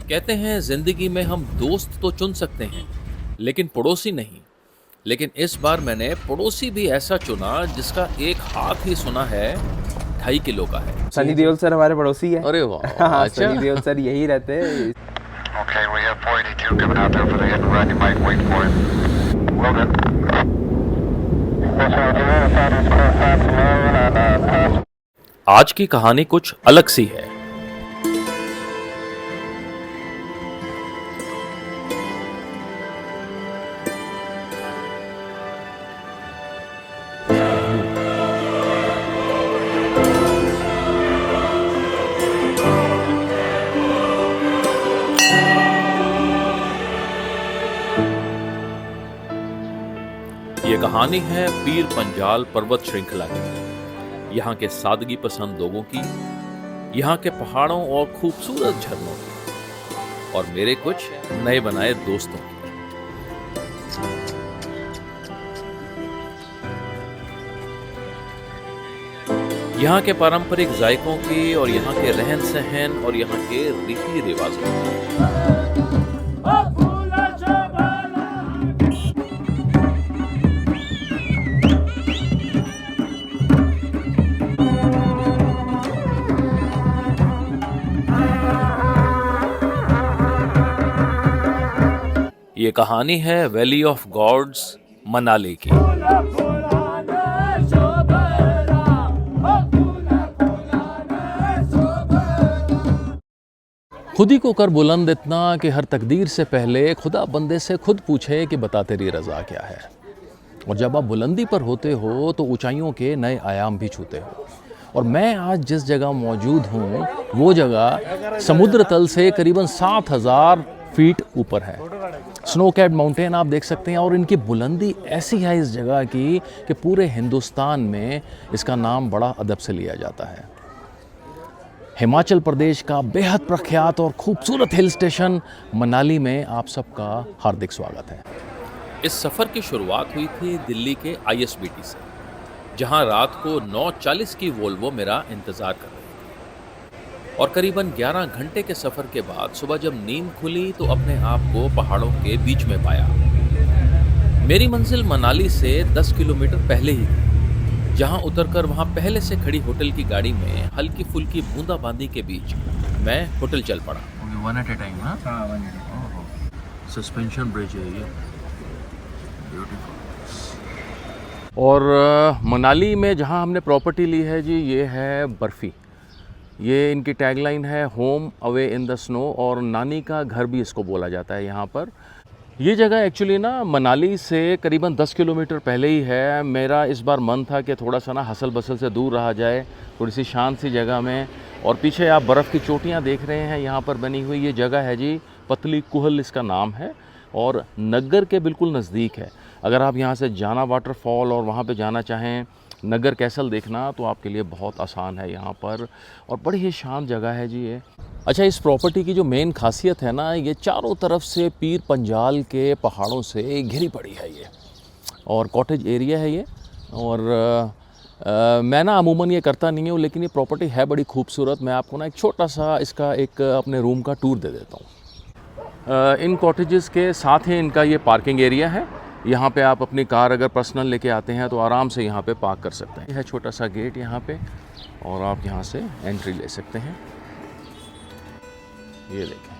कहते हैं जिंदगी में हम दोस्त तो चुन सकते हैं लेकिन पड़ोसी नहीं। लेकिन इस बार मैंने पड़ोसी भी ऐसा चुना जिसका एक हाथ ही सुना है 2.5 किलो का है। सनी देओल सर हमारे पड़ोसी है। अरे वाह, हाँ, अच्छा। सनी देओल सर यही रहते हैं। Okay, we have 482 coming out there for the hit and run. You might wait for it. Will do. आज की कहानी कुछ अलग सी है। ये कहानी है पीर पंजाल पर्वत श्रृंखला की, यहाँ के सादगी पसंद लोगों की, यहाँ के पहाड़ों और खूबसूरत झरनों की, और मेरे कुछ नए बनाए दोस्तों की। यहाँ के पारंपरिक जायकों की और यहाँ के रहन सहन और यहाँ के रीति रिवाजों की। ये कहानी है वैली ऑफ गॉड्स मनाली की। खुदी को कर बुलंद इतना कि हर तकदीर से पहले खुदा बंदे से खुद पूछे कि बता तेरी रज़ा क्या है। और जब आप बुलंदी पर होते हो तो ऊंचाइयों के नए आयाम भी छूते हो। और मैं आज जिस जगह मौजूद हूँ वो जगह समुद्र तल से करीबन 7,000 फीट ऊपर है। स्नो कैप्ड माउंटेन आप देख सकते हैं, और इनकी बुलंदी ऐसी है इस जगह की कि पूरे हिंदुस्तान में इसका नाम बड़ा अदब से लिया जाता है। हिमाचल प्रदेश का बेहद प्रख्यात और खूबसूरत हिल स्टेशन मनाली में आप सबका हार्दिक स्वागत है। इस सफ़र की शुरुआत हुई थी दिल्ली के ISBT से, जहां रात को 9:40 की वोल्वो मेरा इंतज़ार कर रही थी। और करीबन 11 घंटे के सफ़र के बाद सुबह जब नींद खुली तो अपने आप को पहाड़ों के बीच में पाया। मेरी मंजिल मनाली से 10 किलोमीटर पहले ही थी, जहां उतरकर वहां पहले से खड़ी होटल की गाड़ी में हल्की फुल्की बूंदाबांदी के बीच मैं होटल चल पड़ा। One at a time. हाँ, सस्पेंशन ब्रिज है ये, और मनाली में जहां हमने प्रॉपर्टी ली है जी, ये है बर्फ़ी। ये इनकी टैगलाइन है home away in the snow, और नानी का घर भी इसको बोला जाता है यहाँ पर। ये जगह एक्चुअली ना मनाली से करीबन 10 किलोमीटर पहले ही है। मेरा इस बार मन था कि थोड़ा सा ना हसल बसल से दूर रहा जाए, थोड़ी सी शांत सी जगह में। और पीछे आप बर्फ़ की चोटियाँ देख रहे हैं यहाँ पर बनी हुई। ये जगह है जी पतली कुहल इसका नाम है, और नग्गर के बिल्कुल नज़दीक है। अगर आप यहाँ से जाना वाटरफॉल और वहाँ पे जाना चाहें नग्गर कैसल देखना, तो आपके लिए बहुत आसान है यहाँ पर, और बड़ी ही शांत जगह है जी ये। अच्छा, इस प्रॉपर्टी की जो मेन खासियत है ना, ये चारों तरफ से पीर पंजाल के पहाड़ों से घिरी पड़ी है ये, और कॉटेज एरिया है ये। और मैं ना अमूमन ये करता नहीं हूँ, लेकिन ये प्रॉपर्टी है बड़ी खूबसूरत। मैं आपको ना एक छोटा सा इसका एक अपने रूम का टूर दे देता हूँ। इन कॉटेजेस के साथ ही इनका ये पार्किंग एरिया है। यहाँ पे आप अपनी कार अगर पर्सनल लेके आते हैं तो आराम से यहाँ पे पार्क कर सकते हैं। यह है छोटा सा गेट यहाँ पे, और आप यहाँ से एंट्री ले सकते हैं। ये देखें,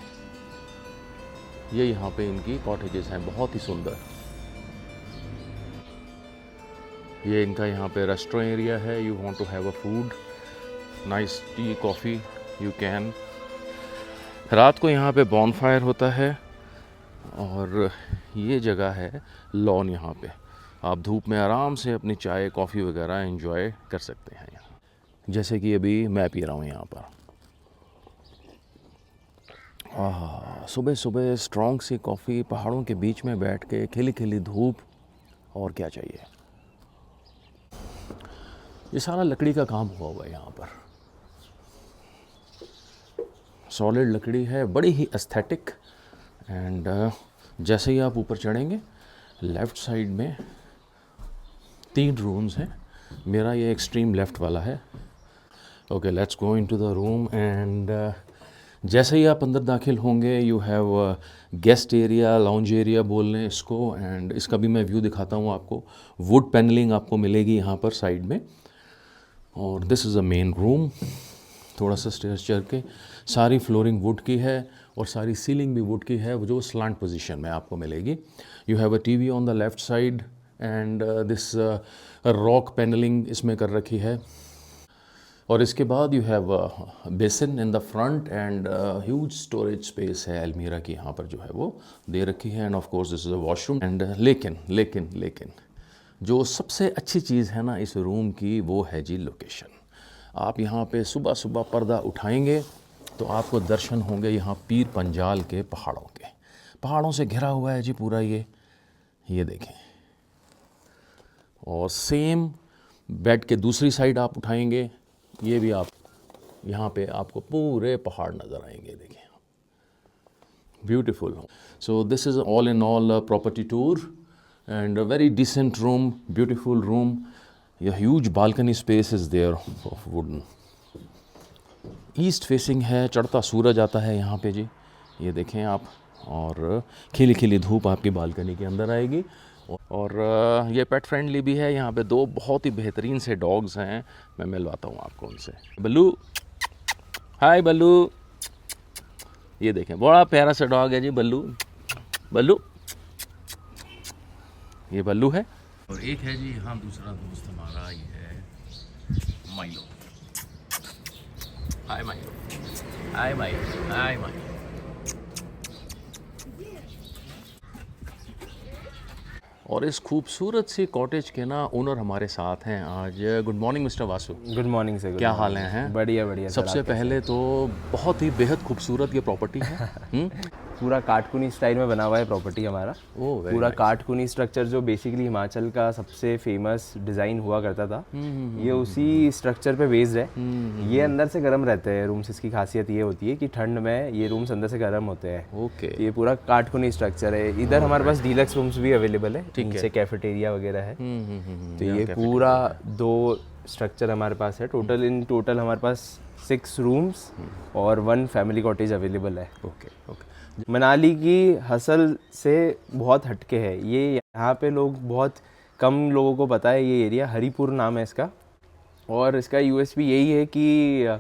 ये यहाँ पे इनकी कॉटेजेस हैं, बहुत ही सुंदर। ये इनका यहाँ पे रेस्टोरेंट एरिया है। You want to have a food, nice tea coffee, you can. रात को यहाँ पे बॉनफायर होता है, और ये जगह है लॉन। यहाँ पे आप धूप में आराम से अपनी चाय कॉफ़ी वगैरह एंजॉय कर सकते हैं यहाँ, जैसे कि अभी मैं पी रहा हूँ यहाँ पर। सुबह सुबह स्ट्रॉन्ग सी कॉफ़ी, पहाड़ों के बीच में बैठ के, खिली खिली धूप, और क्या चाहिए। ये सारा लकड़ी का काम हुआ है यहाँ पर, सॉलिड लकड़ी है, बड़ी ही एस्थेटिक। एंड जैसे ही आप ऊपर चढ़ेंगे, लेफ़्ट साइड में 3 रूम्स हैं। मेरा ये एक्सट्रीम लेफ़्ट वाला है। Okay, let's go into the room. And जैसे ही आप अंदर दाखिल होंगे you have guest area, lounge area बोल लें इसको, एंड इसका भी मैं व्यू दिखाता हूँ आपको। वुड पैनलिंग आपको मिलेगी यहाँ पर साइड में, और this is a main room. थोड़ा सा स्टेयर्स चढ़ के, सारी फ्लोरिंग वुड की है और सारी सीलिंग भी वुड की है, जो स्लांट पोजीशन में आपको मिलेगी। You have a TV on the left side, and this rock panelling इसमें कर रखी है। और इसके बाद you have basin in the front, and huge storage space है अलमीरा की यहाँ पर जो है वो दे रखी है, end of course this is a washroom. And लेकिन जो सबसे अच्छी चीज़ है ना इस रूम की, वो है जी लोकेशन। आप यहाँ पे सुबह सुबह पर्दा उठाएंगे तो आपको दर्शन होंगे यहाँ पीर पंजाल के पहाड़ों के। पहाड़ों से घिरा हुआ है जी पूरा ये देखें। और सेम बेड के दूसरी साइड आप उठाएंगे, ये भी आप यहाँ पे आपको पूरे पहाड़ नज़र आएंगे, देखिए beautiful. So this is all in all property tour, and a very decent room, beautiful room. ये huge balcony space is there of wooden. East facing है, चढ़ता सूरज आता है यहाँ पे जी, ये देखें आप, और खिली खिली धूप आपकी बालकनी के अंदर आएगी। और ये पेट फ्रेंडली भी है। यहाँ पे 2 बहुत ही बेहतरीन से डॉग्स हैं, मैं मिलवाता हूँ आपको उनसे। बल्लू, हाय बल्लू, ये देखें बड़ा प्यारा सा डॉग है जी बल्लू। बल्लू, ये बल्लू है। और एक है जी यहाँ दूसरा दोस्त हमारा, ये है माइलो। हाय माइलो, हाय माइलो, हाय माइलो। और इस खूबसूरत सी कॉटेज के ना ओनर हमारे साथ हैं आज। Good morning mister Vasu. Good morning sir. क्या हाल हैं? बढ़िया बढ़िया। सबसे पहले तो बहुत ही बेहद खूबसूरत ये प्रॉपर्टी है। पूरा काटकुनी स्टाइल में बना हुआ है प्रॉपर्टी हमारा। पूरा काटकुनी स्ट्रक्चर जो बेसिकली हिमाचल का सबसे फेमस डिज़ाइन हुआ करता था, ये उसी स्ट्रक्चर पे बेस्ड है। ये अंदर से गर्म रहते हैं रूम्स। इसकी खासियत ये होती है कि ठंड में ये रूम्स अंदर से गर्म होते हैं। ओके। ये पूरा काटकुनी स्ट्रक्चर है। इधर हमारे पास डीलक्स रूम्स भी अवेलेबल है, नीचे कैफेटेरिया वगैरह है। तो ये पूरा 2 स्ट्रक्चर हमारे पास है। टोटल हमारे पास 6 रूम्स और 1 फैमिली कॉटेज अवेलेबल है। ओके। मनाली की हसल से बहुत हटके है ये। यहाँ पे लोग, बहुत कम लोगों को पता है ये एरिया, हरिपुर नाम है इसका। और इसका यूएसपी यही है कि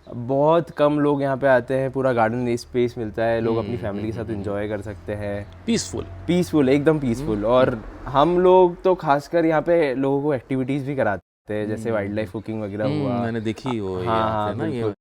बहुत कम लोग यहाँ पे आते हैं। पूरा गार्डन स्पेस मिलता है, लोग अपनी फैमिली के साथ एंजॉय कर सकते हैं। पीसफुल, एकदम पीसफुल। और हम लोग तो खासकर यहाँ पे लोगों को एक्टिविटीज़ भी कराते हैं, जैसे वाइल्ड लाइफ कुकिंग वगैरह हुआ। मैंने देखी वो। हाँ, ना ये।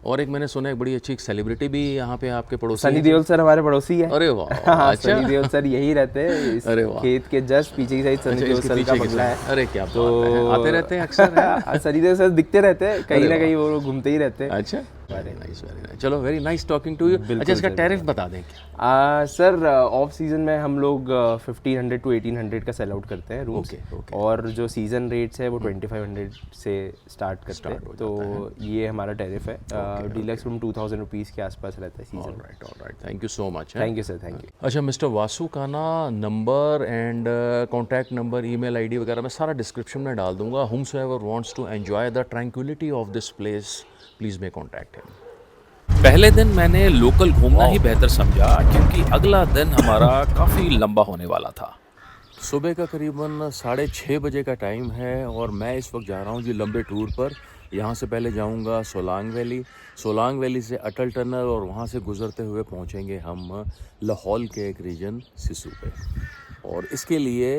और एक मैंने सुना है बड़ी अच्छी एक सेलिब्रिटी भी यहाँ पे आपके पड़ोसी सनी देओल सर हमारे पड़ोसी है। अरे वाह। हाँ, अच्छा। सनी देओल सर यही रहते हैं इस खेत के जस्ट पीछे की साइड। सनी देओल सर का बंगला है। अरे क्या तो आते रहते हैं अक्सर। सनी देओल सर दिखते रहते हैं, कहीं ना कहीं वो घूमते ही रहते हैं। अच्छा, वेरी नाइस। चलो, very nice talking to you. अच्छा, इसका टैरिफ बता दें क्या? सर ऑफ सीजन में हम लोग 1500 to 1800 का सेल आउट करते हैं रूम्स। और जो सीजन रेट्स है वो 2500 से स्टार्ट करते हैं। तो ये हमारा टैरिफ है। डीलक्स रूम 2000 रुपीज़ के आसपास रहता है season. Alright, thank you so much. Thank you sir, thank you. अच्छा, मिस्टर वासु का ना number and contact number, email ID वगैरह मैं सारा डिस्क्रिप्शन में डाल दूंगा। whomsoever wants to enjoy the tranquility of this place, please may contact him. पहले दिन मैंने लोकल घूमना ही बेहतर समझा, क्योंकि अगला दिन हमारा काफ़ी लंबा होने वाला था। सुबह का करीबन 6:30 बजे का टाइम है और मैं इस वक्त जा रहा हूँ जी लंबे टूर पर। यहाँ से पहले जाऊँगा सोलांग वैली से अटल टनल, और वहाँ से गुजरते हुए पहुँचेंगे हम लाहौल के एक रीजन सिसु पे। और इसके लिए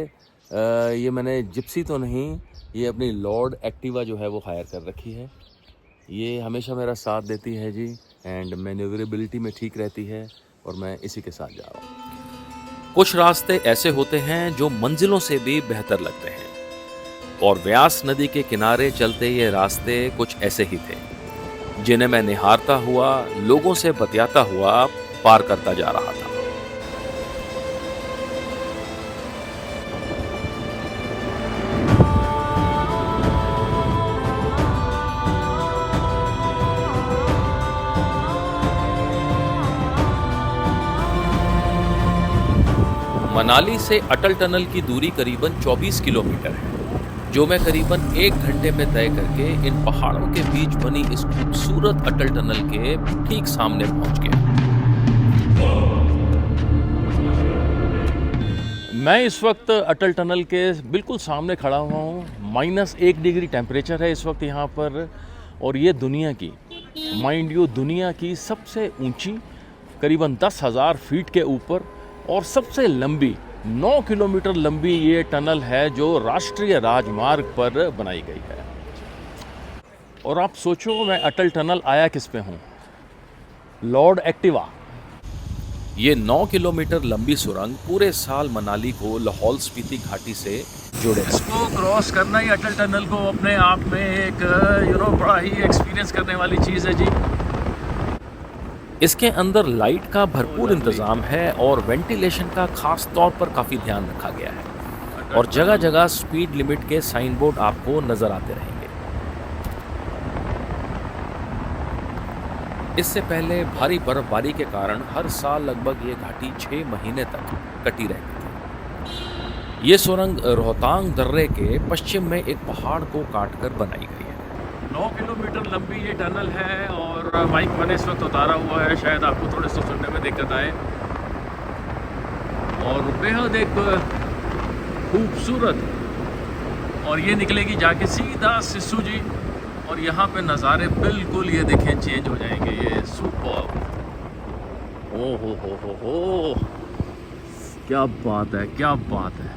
ये मैंने जिप्सी तो नहीं, ये अपनी लॉर्ड एक्टिवा जो है वो हायर कर रखी है। ये हमेशा मेरा साथ देती है जी, एंड मैन्यूवरेबिलिटी में ठीक रहती है, और मैं इसी के साथ जा रहा हूँ। कुछ रास्ते ऐसे होते हैं जो मंजिलों से भी बेहतर लगते हैं, और व्यास नदी के किनारे चलते ये रास्ते कुछ ऐसे ही थे, जिन्हें मैं निहारता हुआ, लोगों से बतियाता हुआ पार करता जा रहा था। मनाली से अटल टनल की दूरी करीबन 24 किलोमीटर है। जो मैं करीबन 1 घंटे में तय करके इन पहाड़ों के बीच बनी इस खूबसूरत अटल टनल के ठीक सामने पहुंच गया। मैं इस वक्त अटल टनल के बिल्कुल सामने खड़ा हुआ हूँ। -1 डिग्री टेम्परेचर है इस वक्त यहाँ पर, और ये दुनिया की, माइंड यू, दुनिया की सबसे ऊंची, करीबन 10,000 फीट के ऊपर और सबसे लंबी 9 किलोमीटर लंबी ये टनल है जो राष्ट्रीय राजमार्ग पर बनाई गई है। और आप सोचो मैं अटल टनल आया किस पे हूँ? Lord Activa. ये 9 किलोमीटर लंबी सुरंग पूरे साल मनाली को लाहौल स्पीति घाटी से जोड़ेगा। इसको क्रॉस करना ही अटल टनल को अपने आप में एक बड़ा ही एक्सपीरियंस करने वाली चीज़ है जी। इसके अंदर लाइट का भरपूर इंतजाम है और वेंटिलेशन का खास तौर पर काफ़ी ध्यान रखा गया है, और जगह जगह स्पीड लिमिट के साइन बोर्ड आपको नजर आते रहेंगे। इससे पहले भारी बर्फबारी के कारण हर साल लगभग ये घाटी 6 महीने तक कटी रहती थी। ये सुरंग रोहतांग दर्रे के पश्चिम में एक पहाड़ को काटकर बनाई गई है। 9 किलोमीटर लंबी ये टनल है और माइक मैंने इस वक्त उतारा हुआ है, शायद आपको थोड़े से सुनने में दिक्कत आए। और बेहद एक खूबसूरत, और ये निकलेगी जाके सीधा सिस्सू जी, और यहाँ पे नज़ारे बिल्कुल ये देखें चेंज हो जाएंगे। ये सुपर, ओ हो, क्या बात है, क्या बात है,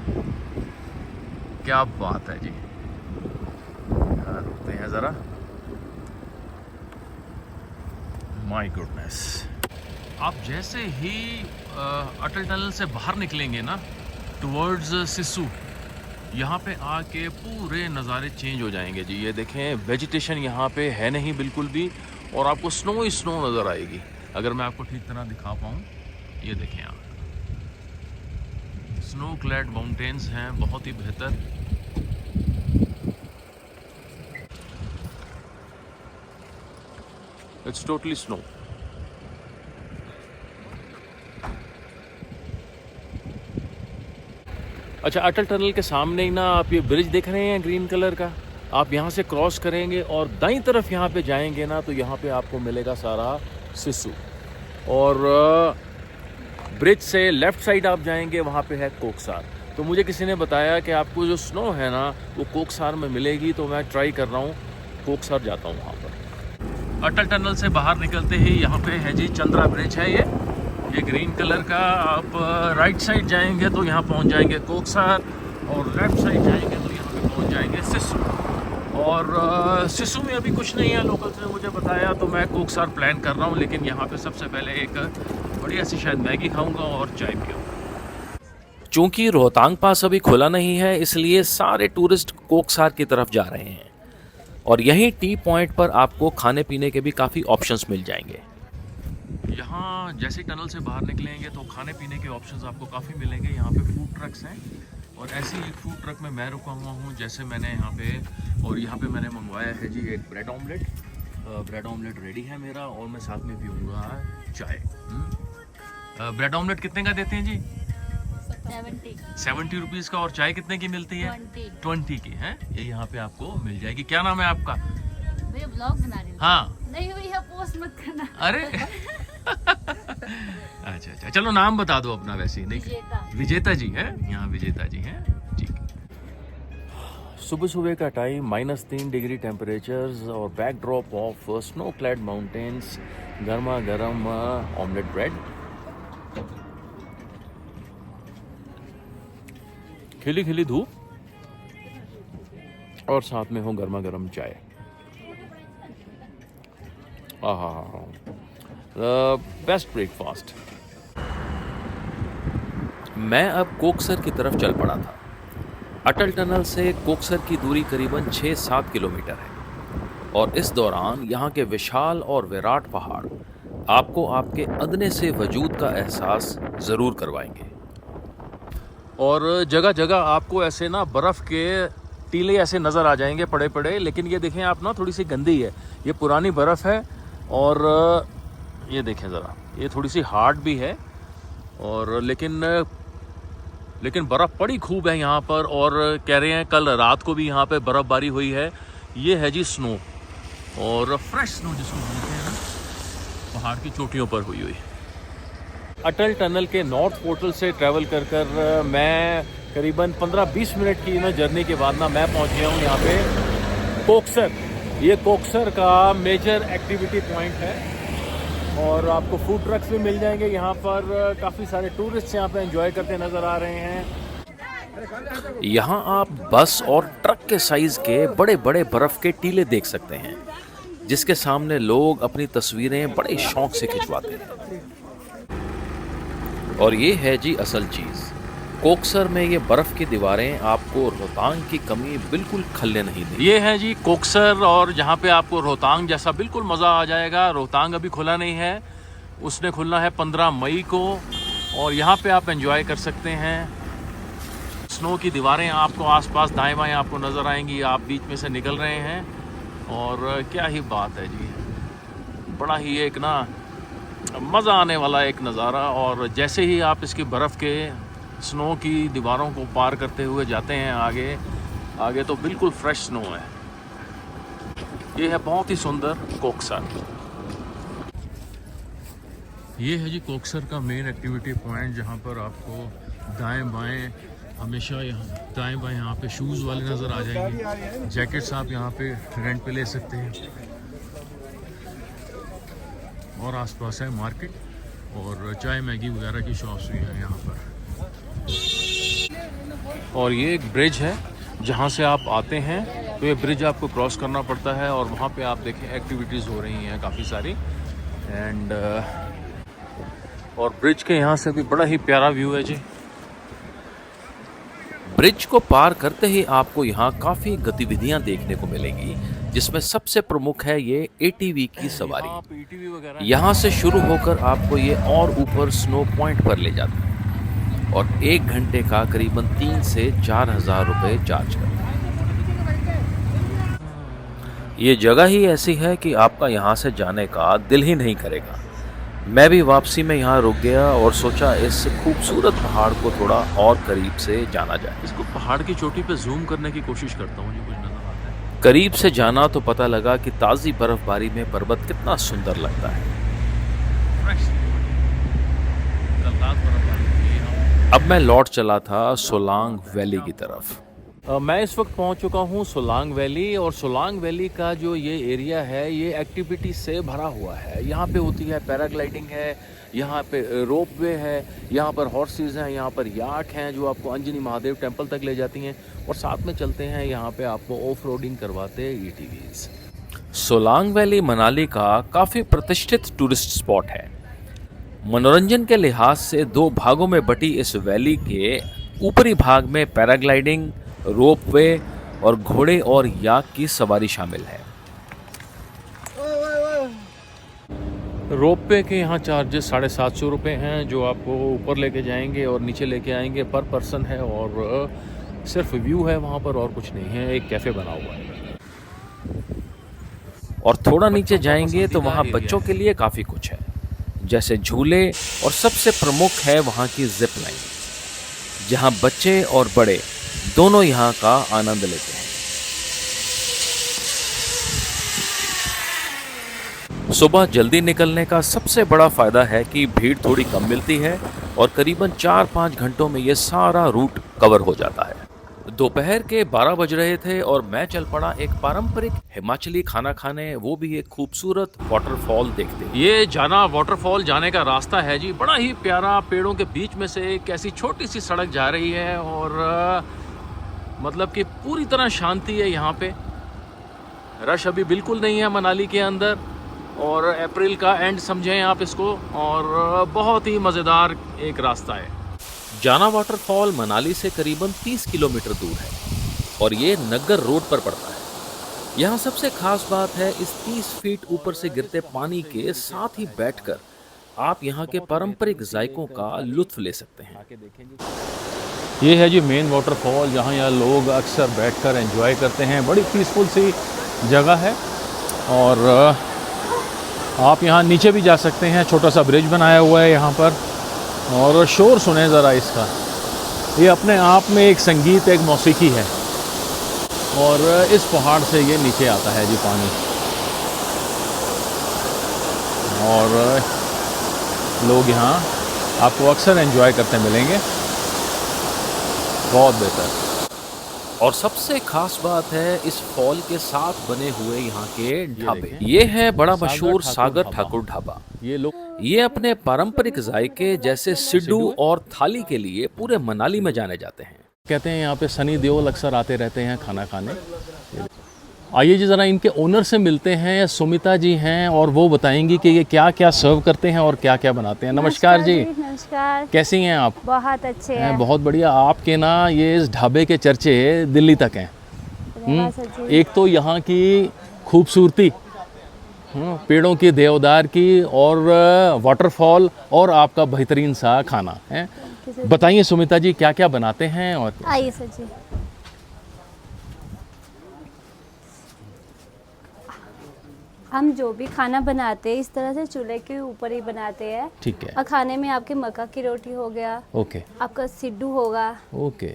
क्या बात है जी। रुकते हैं ज़रा। माय गुडनेस, आप जैसे ही अटल टनल से बाहर निकलेंगे ना टुवर्ड्स सिस्सू, यहाँ पे आके पूरे नज़ारे चेंज हो जाएंगे जी। ये देखें, वेजिटेशन यहाँ पे है नहीं बिल्कुल भी, और आपको स्नो ही स्नो नज़र आएगी। अगर मैं आपको ठीक तरह दिखा पाऊँ, ये देखें आप, स्नो क्लैड माउंटेन्स हैं, बहुत ही बेहतर। It's totally snow. अच्छा, अटल टनल के सामने ही ना आप ये ब्रिज देख रहे हैं ग्रीन कलर का, आप यहाँ से क्रॉस करेंगे और दाईं तरफ यहाँ पे जाएंगे ना, तो यहाँ पे आपको मिलेगा सारा सिस्सू, और ब्रिज से लेफ़्ट साइड आप जाएंगे, वहाँ पे है कोकसार। तो मुझे किसी ने बताया कि आपको जो स्नो है ना वो कोकसार में मिलेगी, तो मैं ट्राई कर रहा हूँ, कोकसार जाता हूँ वहाँ पर। अटल टनल से बाहर निकलते ही यहाँ पे है जी चंद्रा ब्रिज है, ये ग्रीन कलर का। आप राइट साइड जाएंगे तो यहाँ पहुँच जाएंगे कोकसार, और लेफ्ट साइड जाएंगे तो यहाँ पे पहुँच जाएंगे सिस्सू। और सिस्सू में अभी कुछ नहीं है, लोकल्स ने मुझे बताया, तो मैं कोकसार प्लान कर रहा हूँ। लेकिन यहाँ पे सबसे पहले एक बढ़िया सी शायद मैगी खाऊँगा और चाय पीऊँगा। चूंकि रोहतांग पास अभी खुला नहीं है, इसलिए सारे टूरिस्ट कोकसार की तरफ जा रहे हैं, और यहीं टी पॉइंट पर आपको खाने पीने के भी काफ़ी ऑप्शंस मिल जाएंगे। यहाँ जैसे ही टनल से बाहर निकलेंगे तो खाने पीने के ऑप्शंस आपको काफ़ी मिलेंगे। यहाँ पे फूड ट्रक्स हैं, और ऐसे ही एक फूड ट्रक में मैं रुका हुआ हूँ, जैसे मैंने यहाँ पे, और यहाँ पे मैंने मंगवाया है जी एक bread omelette. Bread omelette ready है मेरा, और मैं साथ में पीऊँगा चाय। ब्रेड ऑमलेट कितने का देते हैं जी? 70 रुपीज़ का। और चाय कितने की मिलती है? 20 की है। ये यहाँ पे आपको मिल जाएगी। क्या नाम है आपका? भैया ब्लॉग बना रही हूँ। हाँ, नहीं भैया पोस्ट मत करना। अरे अच्छा, चलो नाम बता दो अपना। वैसे ही नहीं, विजेता जी है यहाँ, विजेता जी हैं। ठीक। सुबह सुबह का टाइम, -3 डिग्री टेम्परेचर्स और backdrop of snow clad mountains, गर्मा गर्म ऑमलेट ब्रेड, खिली खिली धूप, और साथ में हो गर्मा गर्म चाय। Best breakfast. मैं अब कोकसर की तरफ चल पड़ा था। अटल टनल से कोकसर की दूरी करीबन 6-7 किलोमीटर है, और इस दौरान यहाँ के विशाल और विराट पहाड़ आपको आपके अदने से वजूद का एहसास ज़रूर करवाएंगे। और जगह जगह आपको ऐसे ना बर्फ़ के टीले ऐसे नज़र आ जाएंगे पड़े पड़े। लेकिन ये देखें आप ना, थोड़ी सी गंदी है, ये पुरानी बर्फ़ है, और ये देखें ज़रा, ये थोड़ी सी हार्ड भी है, और लेकिन लेकिन बर्फ़ पड़ी खूब है यहाँ पर, और कह रहे हैं कल रात को भी यहाँ पे बर्फ़बारी हुई है। ये है जी स्नो, और फ्रेश स्नो जिसको बोलते हैं ना, पहाड़ की चोटियों पर हुई। अटल टनल के नॉर्थ पोर्टल से ट्रैवल कर कर मैं करीबन 15-20 मिनट की ना जर्नी के बाद ना मैं पहुँच गया हूँ यहाँ पे कोक्सर। ये कोक्सर का मेजर एक्टिविटी पॉइंट है, और आपको फूड ट्रक्स भी मिल जाएंगे यहाँ पर। काफ़ी सारे टूरिस्ट यहाँ पे एंजॉय करते नज़र आ रहे हैं। यहाँ आप बस और ट्रक के साइज के बड़े बड़े बर्फ के टीले देख सकते हैं, जिसके सामने लोग अपनी तस्वीरें बड़े शौक से खिंचवाते हैं। और ये है जी असल चीज़, कोक्सर में ये बर्फ की दीवारें आपको रोहतांग की कमी बिल्कुल खलने नहीं देंगी। ये है जी कोक्सर, और जहाँ पे आपको रोहतांग जैसा बिल्कुल मज़ा आ जाएगा। रोहतांग अभी खुला नहीं है, उसने खुलना है 15 मई को, और यहाँ पे आप एंजॉय कर सकते हैं। स्नो की दीवारें आपको आसपास दाएं बाएं आपको नज़र आएंगी, आप बीच में से निकल रहे हैं, और क्या ही बात है जी, बड़ा ही एक ना मज़ा आने वाला एक नज़ारा। और जैसे ही आप इसकी बर्फ़ के स्नो की दीवारों को पार करते हुए जाते हैं आगे आगे, तो बिल्कुल फ्रेश स्नो है। ये है बहुत ही सुंदर कोक्सर। ये है जी कोक्सर का मेन एक्टिविटी पॉइंट, जहाँ पर आपको दाएं बाएं हमेशा यहाँ दाएं बाएं यहाँ पे शूज़ वाले नज़र आ जाएंगे। जैकेट्स आप यहाँ पे रेंट पे ले सकते हैं, और आसपास है मार्केट, और चाय मैगी वगैरह की शॉप्स भी हैं यहाँ पर। और ये एक ब्रिज है जहाँ से आप आते हैं, तो ये ब्रिज आपको क्रॉस करना पड़ता है, और वहाँ पे आप देखें एक्टिविटीज़ हो रही हैं काफ़ी सारी। एंड और ब्रिज के यहाँ से भी बड़ा ही प्यारा व्यू है जी। ब्रिज को पार करते ही आपको यहाँ काफ़ी गतिविधियाँ देखने को मिलेंगी, जिसमें सबसे प्रमुख है ये ATV की सवारी। ATV वगैरह यहाँ से शुरू होकर आपको ये और ऊपर स्नो पॉइंट पर ले जाता है, और 1 घंटे का करीबन 3 से 4 हज़ार रुपये चार्ज करता है। ये जगह ही ऐसी है कि आपका यहाँ से जाने का दिल ही नहीं करेगा। मैं भी वापसी में यहाँ रुक गया और सोचा इस खूबसूरत पहाड़ को थोड़ा और करीब से जाना जाए। इसको पहाड़ की चोटी पे जूम करने की कोशिश करता हूँ, जो कुछ नज़र आता है। करीब से जाना तो पता लगा कि ताज़ी बर्फबारी में पर्वत कितना सुंदर लगता है। अब मैं लौट चला था सोलांग वैली की तरफ। मैं इस वक्त पहुंच चुका हूं सोलांग वैली, और सोलांग वैली का जो ये एरिया है ये एक्टिविटी से भरा हुआ है। यहाँ पे होती है पैराग्लाइडिंग है, यहाँ पे रोप वे है, यहाँ पर हॉर्सेस हैं, यहाँ पर याक हैं जो आपको अंजनी महादेव टेम्पल तक ले जाती हैं, और साथ में चलते हैं यहाँ पे आपको ऑफ रोडिंग करवाते हैं ATVs। सोलांग वैली मनाली का काफ़ी प्रतिष्ठित टूरिस्ट स्पॉट है। मनोरंजन के लिहाज से 2 भागों में बटी इस वैली के ऊपरी भाग में पैराग्लाइडिंग, रोप वे और घोड़े और याक की सवारी शामिल है। रोप वे के यहाँ चार्जेस 750 रुपये हैं, जो आपको ऊपर लेके जाएंगे और नीचे लेके आएंगे, पर पर्सन है, और सिर्फ व्यू है वहाँ पर और कुछ नहीं है। एक कैफ़े बना हुआ है, और थोड़ा नीचे जाएंगे तो वहाँ बच्चों के लिए काफ़ी कुछ है, जैसे झूले, और सबसे प्रमुख है वहाँ की जिप लाइन, जहाँ बच्चे और बड़े दोनों यहाँ का आनंद लेते हैं। सुबह जल्दी निकलने का सबसे बड़ा फायदा है कि भीड़ थोड़ी कम मिलती है, और करीबन 4-5 घंटों में ये सारा रूट कवर हो जाता है। दोपहर के 12 बज रहे थे और मैं चल पड़ा एक पारंपरिक हिमाचली खाना खाने, वो भी एक खूबसूरत वाटरफॉल देखते हुए। ये जाना वाटरफॉल जाने का रास्ता है जी, बड़ा ही प्यारा। पेड़ों के बीच में से एक ऐसी छोटी सी सड़क जा रही है, और मतलब कि पूरी तरह शांति है यहाँ पे। रश अभी बिल्कुल नहीं है मनाली के अंदर, और अप्रैल का एंड समझें आप इसको, और बहुत ही मज़ेदार एक रास्ता है। जाना वाटरफॉल मनाली से करीबन 30 किलोमीटर दूर है, और ये नग्गर रोड पर पड़ता है। यहाँ सबसे खास बात है इस 30 फीट ऊपर से गिरते पानी के साथ ही बैठकर आप यहाँ के पारंपरिक जायकों का लुत्फ ले सकते हैं। ये है जी मेन वाटरफॉल, जहाँ यहाँ लोग अक्सर बैठकर एंजॉय करते हैं। बड़ी पीसफुल सी जगह है, और आप यहाँ नीचे भी जा सकते हैं। छोटा सा ब्रिज बनाया हुआ है यहाँ पर, और शोर सुने ज़रा इसका। ये अपने आप में एक संगीत, एक मौसीकी है। और इस पहाड़ से ये नीचे आता है जी पानी, और लोग यहाँ आपको अक्सर एंजॉय करते मिलेंगे। बहुत बेहतर। और सबसे खास बात है इस फॉल के साथ बने हुए यहाँ के ढाबे। देखें। ये है बड़ा सागर मशहूर ठाकुर सागर ढाबा। ठाकुर ढाबा। ये लोग ये अपने पारंपरिक जायके जैसे सिड्डू और थाली के लिए पूरे मनाली में जाने जाते हैं। कहते हैं यहाँ पे सनी देओल अक्सर आते रहते हैं खाना खाने। आइए जी ज़रा इनके ओनर से मिलते हैं। सुमिता जी हैं और वो बताएंगी कि ये क्या क्या सर्व करते हैं और क्या क्या बनाते हैं। नमस्कार जी, नमस्कार। कैसी हैं आप? बहुत अच्छे हैं, हैं। बहुत बढ़िया। आपके ना ये इस ढाबे के चर्चे दिल्ली तक हैं। बहुत अच्छी। एक तो यहाँ की खूबसूरती, पेड़ों की, देवदार की, और वाटरफॉल, और आपका बेहतरीन सा खाना है। बताइए सुमिता जी क्या क्या बनाते हैं। और आइए सर जी। हम जो भी खाना बनाते हैं इस तरह से चूल्हे के ऊपर ही बनाते हैं। ठीक है, और खाने में आपके मक्का की रोटी हो गया, ओके आपका सिड्डू होगा, ओके।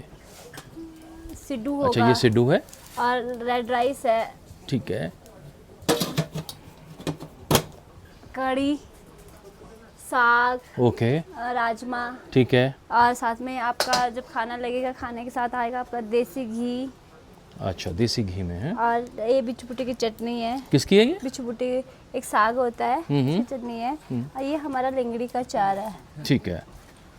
सिड्डू होगा। अच्छा, ये सिड्डू है, और रेड राइस है, ठीक है, कढ़ी, साग, ओके, राजमा, ठीक है। और साथ में आपका जब खाना लगेगा खाने के साथ आएगा आपका देसी घी, अच्छा, देसी घी में है। और ये बिच्छू बुटी की चटनी है। किसकी है ये? बिच्छू बुटी एक साग होता है, उसकी चटनी है। और ये हमारा लेंगड़ी का चार है, ठीक है,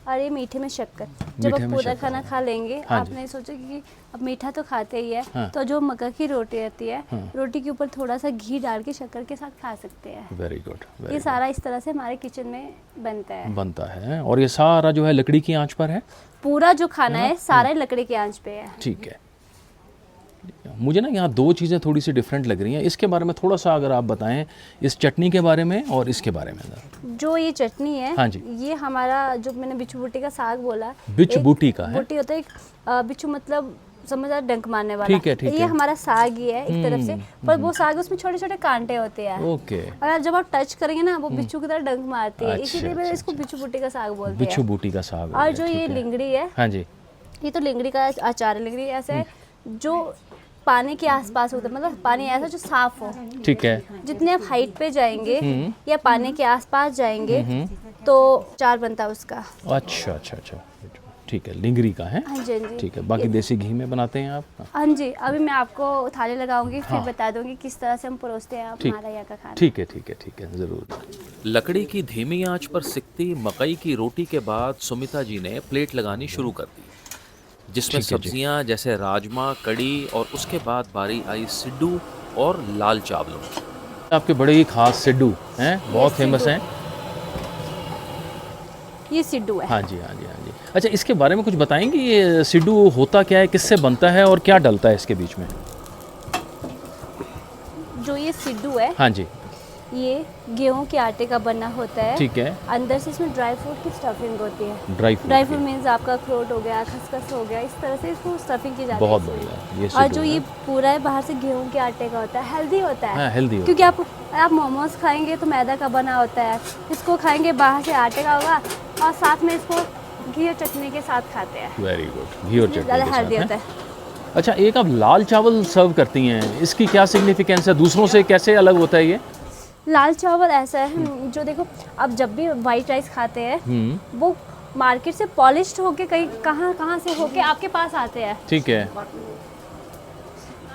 और ये मीठे में शक्कर। जब मीठे आप में पूरा शक्कर। खाना खा लेंगे, हाँ जी। आपने सोचा कि अब मीठा तो खाते ही है, हाँ। तो जो मक्का की रोटी रहती है, हाँ। रोटी के ऊपर थोड़ा सा घी डाल के शक्कर के साथ खा सकते हैं। वेरी गुड, ये वेरी सारा इस तरह से हमारे किचन में बनता है। बनता है। और ये सारा जो है लकड़ी की आंच पर है। पूरा जो खाना है सारा लकड़ी के आंच पे है। ठीक है। मुझे ना यहाँ दो चीज़ें थोड़ी सी डिफरेंट लग रही हैं, इसके बारे में थोड़ा सा अगर आप बताएं, इस चटनी के बारे में और इसके बारे में ज़रा। जो ये चटनी है, हाँ जी। ये हमारा जो मैंने बिच्छू बूटी का साग बोला, बिच्छू एक बूटी का है? बूटी होता है एक, बिच्छू मतलब समझ आ, डंक मारने वाला। ठीक है, ठीक ये है। हमारा साग ही है एक तरफ से, पर वो साग उसमें छोटे छोटे कांटे होते हैं। ओके, अगर जब आप टच करेंगे ना, वो बिच्छू की तरह डंक मारती है, अच्छा, इसीलिए मैं अच्छा, इसको बिच्छू बूटी का साग बोलते बिच्छू हैं। बूटी का साग हो और गया, जो ये ठीक है। लिंगड़ी है, हाँ जी, ये तो लिंगड़ी का अचार है। लिंगड़ी ऐसा है जो पानी के आसपास होता है, मतलब पानी ऐसा जो साफ हो। ठीक है, जितने आप हाइट पे जाएंगे या पानी के आसपास जाएंगे तो चार बनता है उसका। अच्छा अच्छा अच्छा, ठीक है, लिंगरी का है। हाँ जी, हाँ जी। ठीक है, बाकी देसी घी में बनाते हैं आप? हाँ जी, अभी मैं आपको थाली लगाऊंगी, फिर हाँ। बता दूंगी किस तरह से हम परोसते हैं ठीक, हमारा यहाँ का खाना। ठीक है, ठीक है, ठीक है, ज़रूर। लकड़ी की धीमी आंच पर सिकती मकई की रोटी के बाद सुमिता जी ने प्लेट लगानी शुरू कर दी, जिसमें ठीक है जी। सब्जियां जैसे राजमा, कड़ी, और उसके बाद बारी आई सिड्डू और लाल चावलों की। आपके बड़े ही खास सिड्डू हैं, बहुत फेमस सिड्डू। हैं। ये सिड्डू है। हाँ जी, हाँ जी, हाँ जी। अच्छा, इसके बारे में कुछ बताएंगे, ये सिड्डू होता क्या है, किससे बनता है और क्या डलता है इसके बीच में? जो ये सिड्डू है, हाँ जी, ये गेहूं के आटे का बना होता है। ठीक है। अंदर से इसमें ड्राई फ्रूट की स्टफिंग होती है। Dry fruit dry fruit means आपका अखरोट हो गया, खसखस हो गया, इस तरह से इसको स्टफिंग की जाती है। बहुत इसमें। बढ़िया, ये और सिड्डू जो है। ये पूरा है बाहर से गेहूं के आटे का होता है, हेल्दी होता है। हाँ, हेल्दी क्योंकि आप मोमोज खाएंगे तो मैदा का बना होता है, इसको खाएंगे बाहर से आटे का होगा, और साथ में इसको घी और चटनी के साथ खाते हैं। वेरी गुड, घी और चटनी ज़्यादा के हेल्दी साथ होता है। है। अच्छा, एक आप लाल चावल सर्व करती हैं, इसकी क्या सिग्निफिकेंस है, दूसरों से कैसे अलग होता है ये? लाल चावल ऐसा है जो देखो, आप जब भी वाइट राइस खाते हैं वो मार्केट से पॉलिश्ड होके कहीं कहाँ से होके आपके पास आते हैं, ठीक है,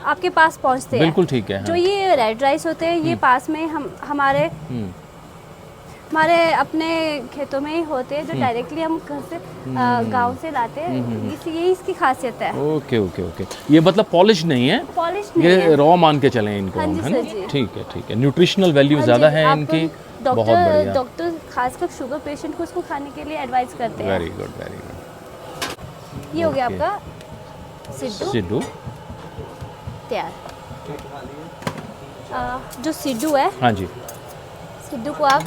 आपके पास पहुंचते हैं। बिल्कुल ठीक है। जो हाँ। ये रेड राइस होते हैं, ये पास में हमारे अपने खेतों में ही होते हैं, जो डायरेक्टली हम घर से गांव से लाते हैं। ये इसकी खासियत है। ओके ओके ओके, ये मतलब पॉलिश नहीं है, पॉलिश नहीं ये है। रॉ मान के चलें इनको हाँ हम, जी, है सर ना? जी। ठीक है, ठीक है। न्यूट्रिशनल वैल्यू हाँ ज़्यादा जी, है आप इनकी, बहुत बढ़िया। डॉक्टर खासकर शुगर पेशेंट को इसको खाने के लिए एडवाइस करते हैं। Very good, very good. ये हो गया ओके। आपका सिड्डू सिड्डू, तैयार। जो सिड्डू है, हाँ जी, सिड्डू को आप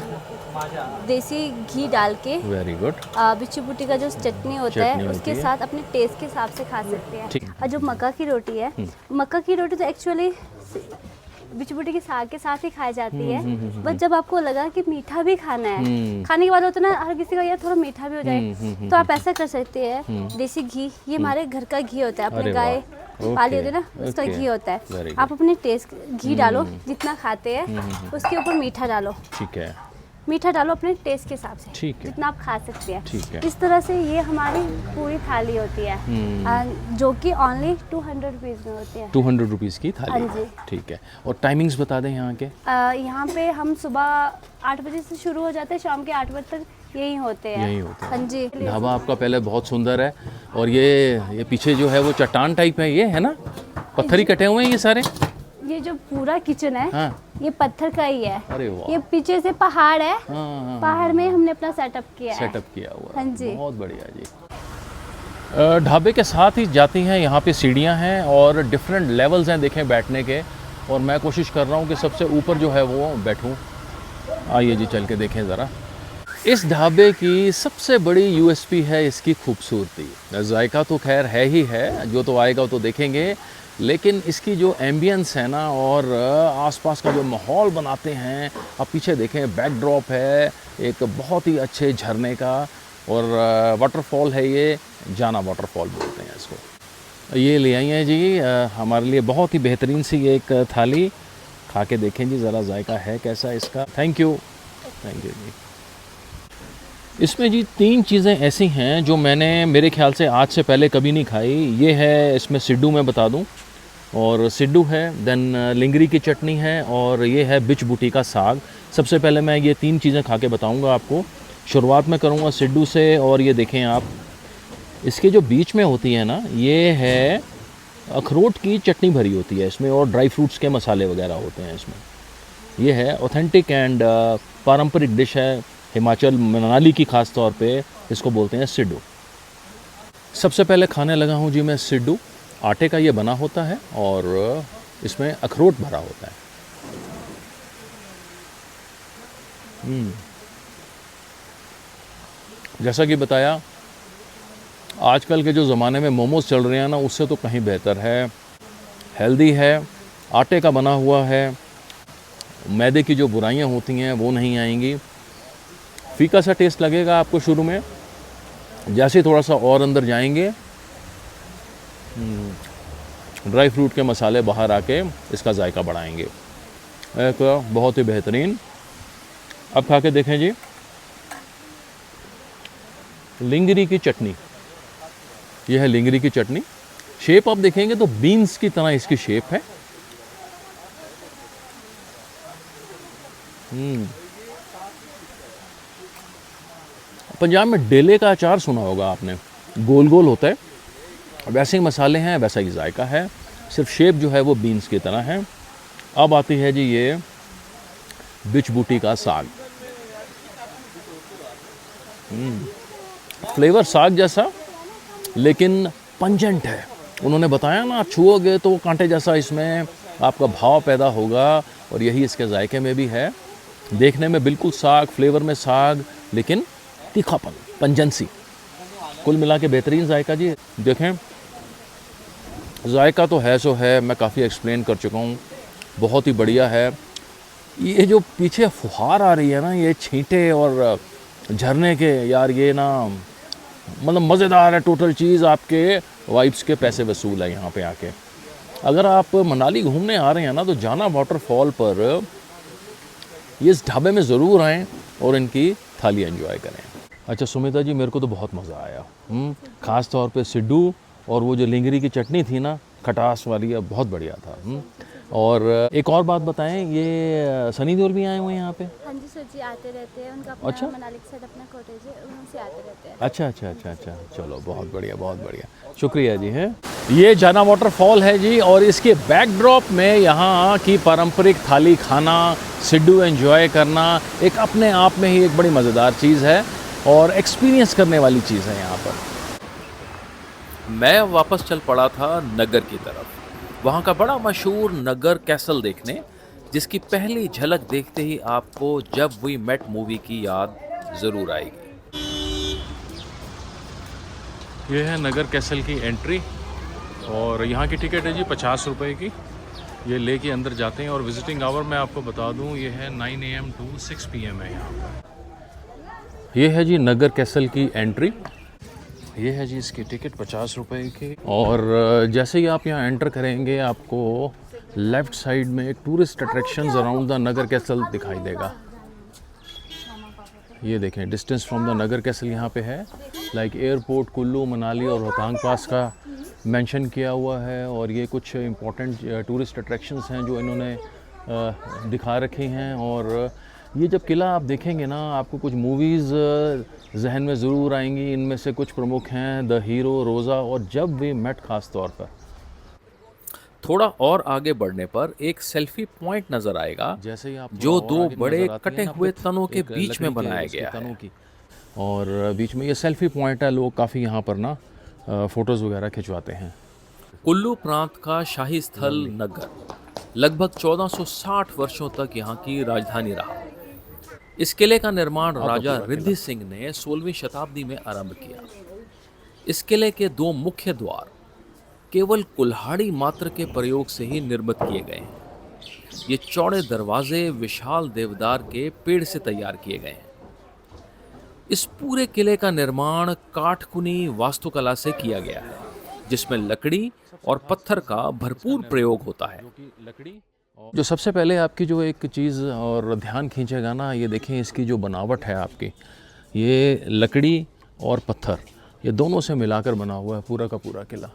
देसी घी डाल के, वेरी गुड, बिच्छू बूटी का जो चटनी होता चटनी है होती उसके है। साथ अपने टेस्ट के हिसाब से खा सकते हैं। ठीक। और जो मक्का की रोटी है, मक्का की रोटी तो एक्चुअली बिचबुटी की साग के साथ ही खाई जाती है। बस जब आपको लगा कि मीठा भी खाना है, खाने के बाद होता ना हर किसी का यार थोड़ा मीठा भी हो जाए, तो आप ऐसा कर सकते हैं। देसी घी, ये हमारे घर का घी होता है, अपने गाय पाली होती है ना, उसका घी होता है। आप अपने टेस्ट घी डालो, जितना खाते हैं उसके ऊपर मीठा डालो। ठीक है, मीठा डालो अपने टेस्ट के हिसाब से, ठीक है, जितना आप खा सकते हैं। ठीक है। इस तरह से ये हमारी पूरी थाली होती है, जो कि ओनली 200 रुपीज़ में होती है। 200 रुपीज़ की थाली। हाँ जी। ठीक है, और टाइमिंग्स बता दें यहाँ के। यहाँ पे हम सुबह 8 बजे से शुरू हो जाते हैं, शाम के 8 बजे तक यही होते हैं। यही होते हैं। हाँ जी। ढाबा आपका पहले बहुत सुंदर है, और ये पीछे जो है वो चट्टान टाइप है, ये है ना, पत्थर ही कटे हुए हैं ये सारे। ये जो पूरा किचन है, हाँ। ये पत्थर का ही है। अरे वाह। ये पीछे से पहाड़ है, हाँ, पहाड़ में हमने अपना सेटअप किया है। सेटअप किया हुआ है। हाँ जी। बहुत बढ़िया जी। ढाबे के साथ ही जाती हैं यहाँ पे सीढ़ियाँ हैं और डिफरेंट लेवल्स हैं देखें बैठने के, और मैं कोशिश कर रहा हूँ कि सबसे ऊपर जो है वो बैठूँ। आइए जी चल के देखें ज़रा। इस ढाबे की सबसे बड़ी यूएसपी है इसकी खूबसूरती। जायका तो खैर है ही है, जो तो आएगा तो देखेंगे, लेकिन इसकी जो एम्बियंस है ना, और आसपास का जो माहौल बनाते हैं। आप पीछे देखें, बैकड्रॉप है एक बहुत ही अच्छे झरने का, और वाटरफॉल है, ये जाना वाटरफॉल बोलते हैं इसको। ये ले आई हैं जी हमारे लिए बहुत ही बेहतरीन सी एक थाली। खा के देखें जी ज़रा जायका है कैसा इसका। थैंक यू जी। इसमें जी 3 चीज़ें ऐसी हैं जो मैंने मेरे ख्याल से आज से पहले कभी नहीं खाई। ये है इसमें सिड्डू, मैं बता दूं, और सिड्डू है, देन लिंगरी की चटनी है, और ये है बिचबुटी का साग। सबसे पहले मैं ये 3 चीज़ें खा के बताऊंगा आपको। शुरुआत में करूंगा सिड्डू से, और ये देखें आप, इसके जो बीच में होती है ना, ये है अखरोट की चटनी भरी होती है इसमें, और ड्राई फ्रूट्स के मसाले वगैरह होते हैं इसमें। ये है ऑथेंटिक एंड पारंपरिक डिश है हिमाचल मनाली की, ख़ास तौर पे इसको बोलते हैं सिड्डू। सबसे पहले खाने लगा हूँ जी मैं सिड्डू। आटे का ये बना होता है और इसमें अखरोट भरा होता है। जैसा कि बताया, आजकल के जो ज़माने में मोमोज़ चल रहे हैं ना, उससे तो कहीं बेहतर है। हेल्दी है, आटे का बना हुआ है, मैदे की जो बुराइयां होती हैं वो नहीं आएंगी। फीका सा टेस्ट लगेगा आपको शुरू में, जैसे थोड़ा सा और अंदर जाएंगे ड्राई फ्रूट के मसाले बाहर आके इसका जायका बढ़ाएंगे। एक बहुत ही बेहतरीन। अब खा के देखें जी लिंगरी की चटनी। यह है लिंगरी की चटनी। शेप आप देखेंगे तो बीन्स की तरह इसकी शेप है। पंजाब में डेले का अचार सुना होगा आपने, गोल गोल होता है, वैसे ही मसाले हैं, वैसा ही जायका है, सिर्फ शेप जो है वो बीन्स की तरह है। अब आती है जी ये बिचबुटी का साग। फ्लेवर साग जैसा लेकिन पंजेंट है। उन्होंने बताया ना, आप छुओगे तो कांटे जैसा इसमें आपका भाव पैदा होगा, और यही इसके जायके में भी है। देखने में बिल्कुल साग, फ्लेवर में साग, लेकिन तीखापन, पंजेंसी, कुल मिला के बेहतरीन जायका जी। देखें जायका तो है सो है, मैं काफ़ी एक्सप्लेन कर चुका हूँ, बहुत ही बढ़िया है। ये जो पीछे फुहार आ रही है ना, ये छींटे और झरने के, यार ये ना मतलब मज़ेदार है। टोटल चीज़ आपके वाइब्स के पैसे वसूल है यहाँ पे आके। अगर आप मनाली घूमने आ रहे हैं ना, तो जाना वाटरफॉल पर ये इस ढाबे में ज़रूर आएँ और इनकी थाली एंजॉय करें। अच्छा सुमिता जी, मेरे को तो बहुत मज़ा आया। ख़ास तौर पे सिड्डू और वो जो लिंगरी की चटनी थी ना, खटास वाली, बहुत बढ़िया था। और एक और बात बताएं, ये सनी देओल भी आए हुए हैं यहाँ पे? हाँ जी सर जी, आते रहते हैं। उनका अपना अच्छा? मनाली के साइड अपना कॉटेज है, उनसे आते रहते हैं। अच्छा अच्छा अच्छा अच्छा, चलो बहुत बढ़िया, बहुत बढ़िया, शुक्रिया जी। है ये जाना वाटरफॉल है जी, और इसके बैकड्रॉप में यहाँ की पारंपरिक थाली खाना, सिड्डू एंजॉय करना एक अपने आप में ही एक बड़ी मज़ेदार चीज़ है और एक्सपीरियंस करने वाली चीज़ है यहाँ पर। मैं वापस चल पड़ा था नगर की तरफ, वहाँ का बड़ा मशहूर नगर कैसल देखने, जिसकी पहली झलक देखते ही आपको जब वी मेट मूवी की याद ज़रूर आएगी। ये है नगर कैसल की एंट्री, और यहाँ की टिकट है जी 50 रुपए की। ये लेके अंदर जाते हैं और विजिटिंग आवर मैं आपको बता दूं ये है 9 AM टू 6 PM है यहाँ पर। ये है जी नगर कैसल की एंट्री। ये है जी इसकी टिकट 50 रुपए की। और जैसे ही आप यहाँ एंटर करेंगे आपको लेफ़्ट साइड में एक tourist attractions around the Nagar castle दिखाई देगा। ये देखें distance from the Nagar castle यहाँ पे है। लाइक एयरपोर्ट कुल्लू मनाली और रोहतांग पास का मेंशन किया हुआ है। और ये कुछ इम्पोर्टेंट टूरिस्ट अट्रैक्शंस हैं जो इन्होंने दिखा रखे हैं। और ये जब किला आप देखेंगे ना आपको कुछ मूवीज़ जहन में ज़रूर आएंगी। इनमें से कुछ प्रमुख हैं द हीरो, रोज़ा और जब वी मेट ख़ास तौर पर। थोड़ा और आगे बढ़ने पर एक सेल्फी पॉइंट नजर आएगा जैसे ही आप जो थोड़ा और दो आगे बड़े नज़र आती कटे है ना, हुए तनों के एक बीच में लकड़ी के बनाया उसके गया तनों है। की। और बीच में ये सेल्फी पॉइंट है। लोग काफ़ी यहाँ पर ना फ़ोटोज़ वगैरह खिंचवाते हैं। कुल्लू प्रांत का शाही स्थल नगर लगभग 1460 वर्षों तक यहाँ की राजधानी रहा। इस किले का निर्माण राजा रिद्धि सिंह ने 16वीं शताब्दी में आरंभ किया। इस किले के दो मुख्य द्वार केवल कुल्हाड़ी मात्र के प्रयोग से ही निर्मित किए गए हैं। ये चौड़े दरवाजे विशाल देवदार के पेड़ से तैयार किए गए हैं। इस पूरे किले का निर्माण काठकुनी वास्तुकला से किया गया है, जिसमें लकड़ी और पत्थर का भरपूर प्रयोग होता है। जो सबसे पहले आपकी जो एक चीज़ और ध्यान खींचेगा ना, ये देखें इसकी जो बनावट है आपकी, ये लकड़ी और पत्थर ये दोनों से मिलाकर बना हुआ है पूरा का पूरा किला।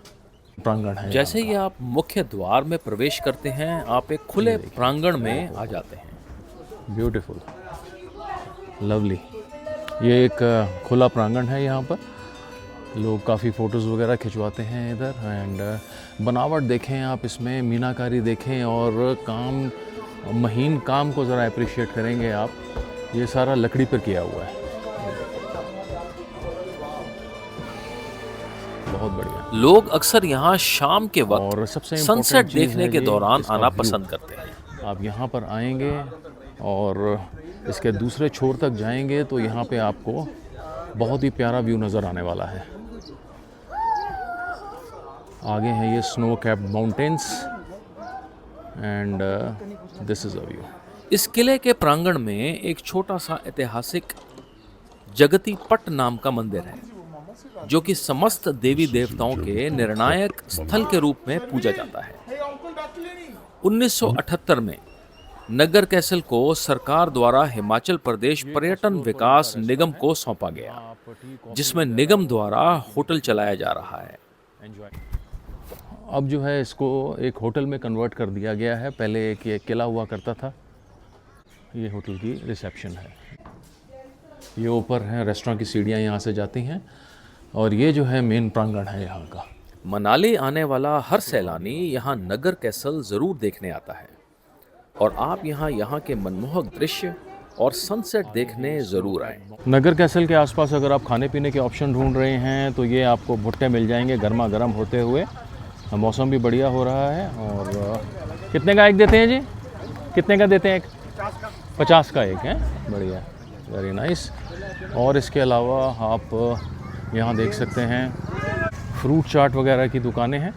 प्रांगण है। जैसे ही आप मुख्य द्वार में प्रवेश करते हैं आप एक खुले प्रांगण में आ जाते हैं। Beautiful, lovely. ये एक खुला प्रांगण है। यहाँ पर लोग काफ़ी फ़ोटोज़ वगैरह खिंचवाते हैं इधर। एंड बनावट देखें आप, इसमें मीनाकारी देखें और काम, महीन काम को ज़रा अप्रिशिएट करेंगे आप। ये सारा लकड़ी पर किया हुआ है। बहुत बढ़िया। लोग अक्सर यहाँ शाम के और वक्त सबसे सनसेट इम्पोर्टेंट चीज़ देखने है के ये दौरान इसका आना व्यू। पसंद करते हैं। आप यहाँ पर आएंगे और इसके दूसरे छोर तक जाएंगे तो यहाँ पे आपको बहुत ही प्यारा व्यू नज़र आने वाला है। आगे हैं ये snow capped mountains and this is a view. इस किले के प्रांगण में एक छोटा सा ऐतिहासिक जगती पट नाम का मंदिर है, जो कि समस्त देवी देवताओं के निर्णायक स्थल के रूप में पूजा जाता है। 1978 में नगर कैसल को सरकार द्वारा हिमाचल प्रदेश पर्यटन विकास निगम को सौंपा गया, जिसमें निगम द्वारा होटल चलाया जा रहा है। अब जो है इसको एक होटल में कन्वर्ट कर दिया गया है। पहले एक ये किला हुआ करता था। ये होटल की रिसेप्शन है। ये ऊपर है, रेस्टोरेंट की सीढ़ियाँ यहाँ से जाती हैं और ये जो है मेन प्रांगण है यहाँ का। मनाली आने वाला हर सैलानी यहाँ नगर कैसल ज़रूर देखने आता है और आप यहाँ के मनमोहक दृश्य और सनसेट देखने ज़रूर आएं। नगर कैसल के आसपास अगर आप खाने पीने के ऑप्शन ढूंढ रहे हैं तो ये आपको भुट्टे मिल जाएंगे गर्मा गर्म होते हुए। मौसम भी बढ़िया हो रहा है। और कितने का एक देते हैं जी? कितने का देते हैं एक? 50 का एक है। बढ़िया, वेरी नाइस। और इसके अलावा आप यहाँ देख सकते हैं फ्रूट चाट वगैरह की दुकानें हैं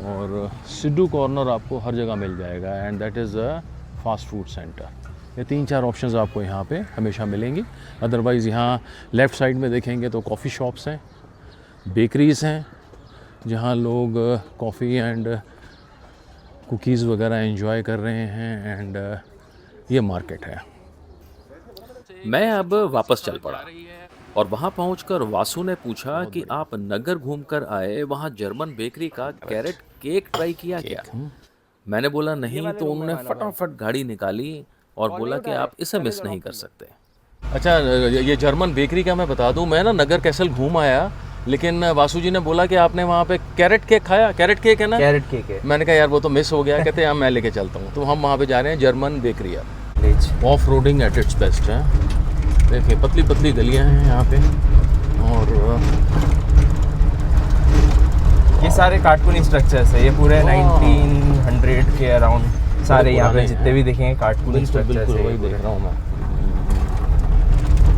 और सिद्धू कॉर्नर आपको हर जगह मिल जाएगा and that is a fast food centre. ये 3-4 ऑप्शंस आपको यहाँ पे हमेशा मिलेंगी। अदरवाइज़ यहाँ लेफ़्ट साइड में देखेंगे तो कॉफ़ी शॉप्स हैं, बेकरीज़ हैं जहाँ लोग कॉफ़ी एंड कुकीज़ वगैरह एंजॉय कर रहे हैं एंड ये मार्केट है। मैं अब वापस चल पड़ा और वहाँ पहुँचकर वासु ने पूछा कि आप नगर घूमकर आए, वहाँ जर्मन बेकरी का कैरेट केक ट्राई किया क्या? मैंने बोला नहीं, तो उन्होंने फटाफट गाड़ी निकाली और बोला कि आप इसे मिस नहीं कर सकते। अच्छा, ये जर्मन बेकरी का मैं बता दूं, मैं ना नगर कैसल घूम आया, लेकिन वासु जी ने बोला कि आपने वहाँ पे कैरेट केक खाया। कैरेट केक है ना? कैरेट केक है। मैंने कहा यार वो तो मिस हो गया। कहते हैं मैं लेके चलता हूँ। तो हम वहाँ पे जा रहे हैं जर्मन बेकरी। अब off roading at its best है। देखिए पतली पतली गलियाँ हैं यहाँ पे और ये सारे कार्टूनी स्ट्रक्चर्स है। ये पूरे 1900 के अराउंड सारे यहाँ पे जितने भी देखेंगे कार्टूनी स्ट्रक्चर्स बिल्कुल है। वही देख रहा हूँ मैं।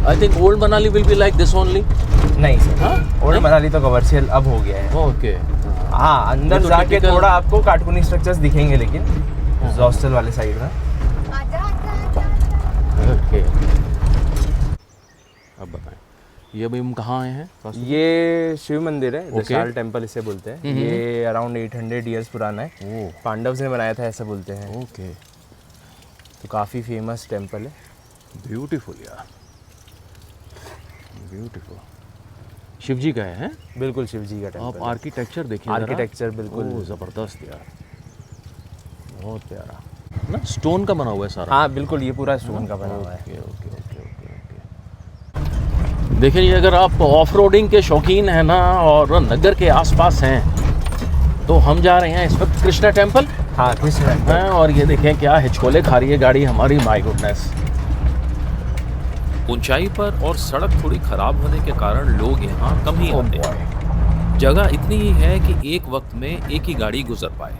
I think old Manali will be like this only. नहीं सर, ओल्ड मनाली तो कमर्शियल अब हो गया है। ओके, हाँ, अंदर तो जाके typical- थोड़ा आपको कार्टूनी स्ट्रक्चर्स दिखेंगे, लेकिन हॉस्टल वाले साइड में। ओके, अब बताएं ये अभी हम कहाँ आए हैं? ये शिव मंदिर है, Okay. दशाल टेम्पल इसे बोलते हैं। ये अराउंड 800 ईयर्स पुराना है। ओह, पांडव ने बनाया था ऐसा बोलते हैं। ओके, तो काफ़ी फेमस टेम्पल है। ब्यूटीफुल यार, ब्यूटीफुल। शिव जी का है? बिल्कुल शिव जी का आप टेम्पल। आर्किटेक्चर देखिए जरा। आर्किटेक्चर बिल्कुल। ओह, ज़बरदस्त यार, बहुत प्यारा ना, स्टोन का बना हुआ है सारा। हाँ बिल्कुल, ये पूरा स्टोन का बना हुआ है। Okay okay okay okay okay. देखिए जी, अगर आप ऑफ रोडिंग के शौकीन हैं ना और नगर के आसपास हैं तो हम जा रहे हैं इस वक्त कृष्णा टेम्पल हाँ कृष्ण हैं। और ये देखें क्या हिचकोले खा रही है गाड़ी हमारी, माय गुडनेस। ऊंचाई पर और सड़क थोड़ी खराब होने के कारण लोग यहाँ कम ही आते हैं। जगह इतनी ही है कि एक वक्त में एक ही गाड़ी गुजर पाए।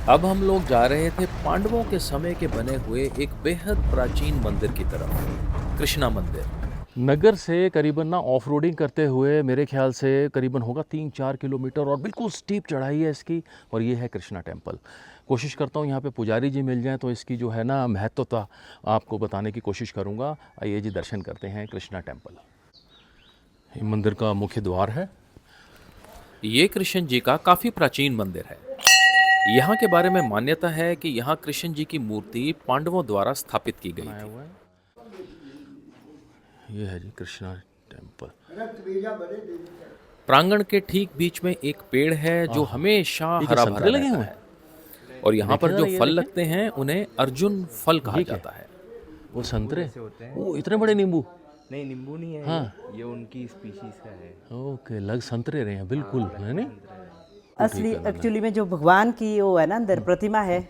अब हम लोग जा रहे थे पांडवों के समय के बने हुए एक बेहद प्राचीन मंदिर की तरफ, कृष्णा मंदिर। नगर से करीबन ना ऑफ रोडिंग करते हुए मेरे ख्याल से करीबन होगा 3-4 किलोमीटर और बिल्कुल स्टीप चढ़ाई है इसकी। और ये है कृष्णा टेम्पल। कोशिश करता हूँ यहाँ पे पुजारी जी मिल जाएं तो इसकी जो है ना महत्वता आपको बताने की कोशिश करूँगा। आइए जी, दर्शन करते हैं कृष्णा टेम्पल। ये मंदिर का मुख्य द्वार है। ये कृष्ण जी का काफी प्राचीन मंदिर है। यहाँ के बारे में मान्यता है कि यहाँ कृष्ण जी की मूर्ति पांडवों द्वारा स्थापित की गई आया थी। हुआ है। ये है जी कृष्णा टेम्पल। प्रांगण के ठीक बीच में एक पेड़ है जो हमेशा ये क्या हरा संतरे भरा लगे रहता हुए है। और यहाँ पर देखिए जो जरा, ये फल देखें। लगते हैं उन्हें अर्जुन फल कहा ये क्या? जाता है। वो संतरे, वो इतने बड़े नींबू। नहीं नींबू नहीं है। हाँ। ये उनकी स्पीशीज का है। ओके, लग संतरे रहे हैं बिल्कुल, है नहीं? असली एक्चुअली में जो भगवान की वो है ना अंदर प्रतिमा है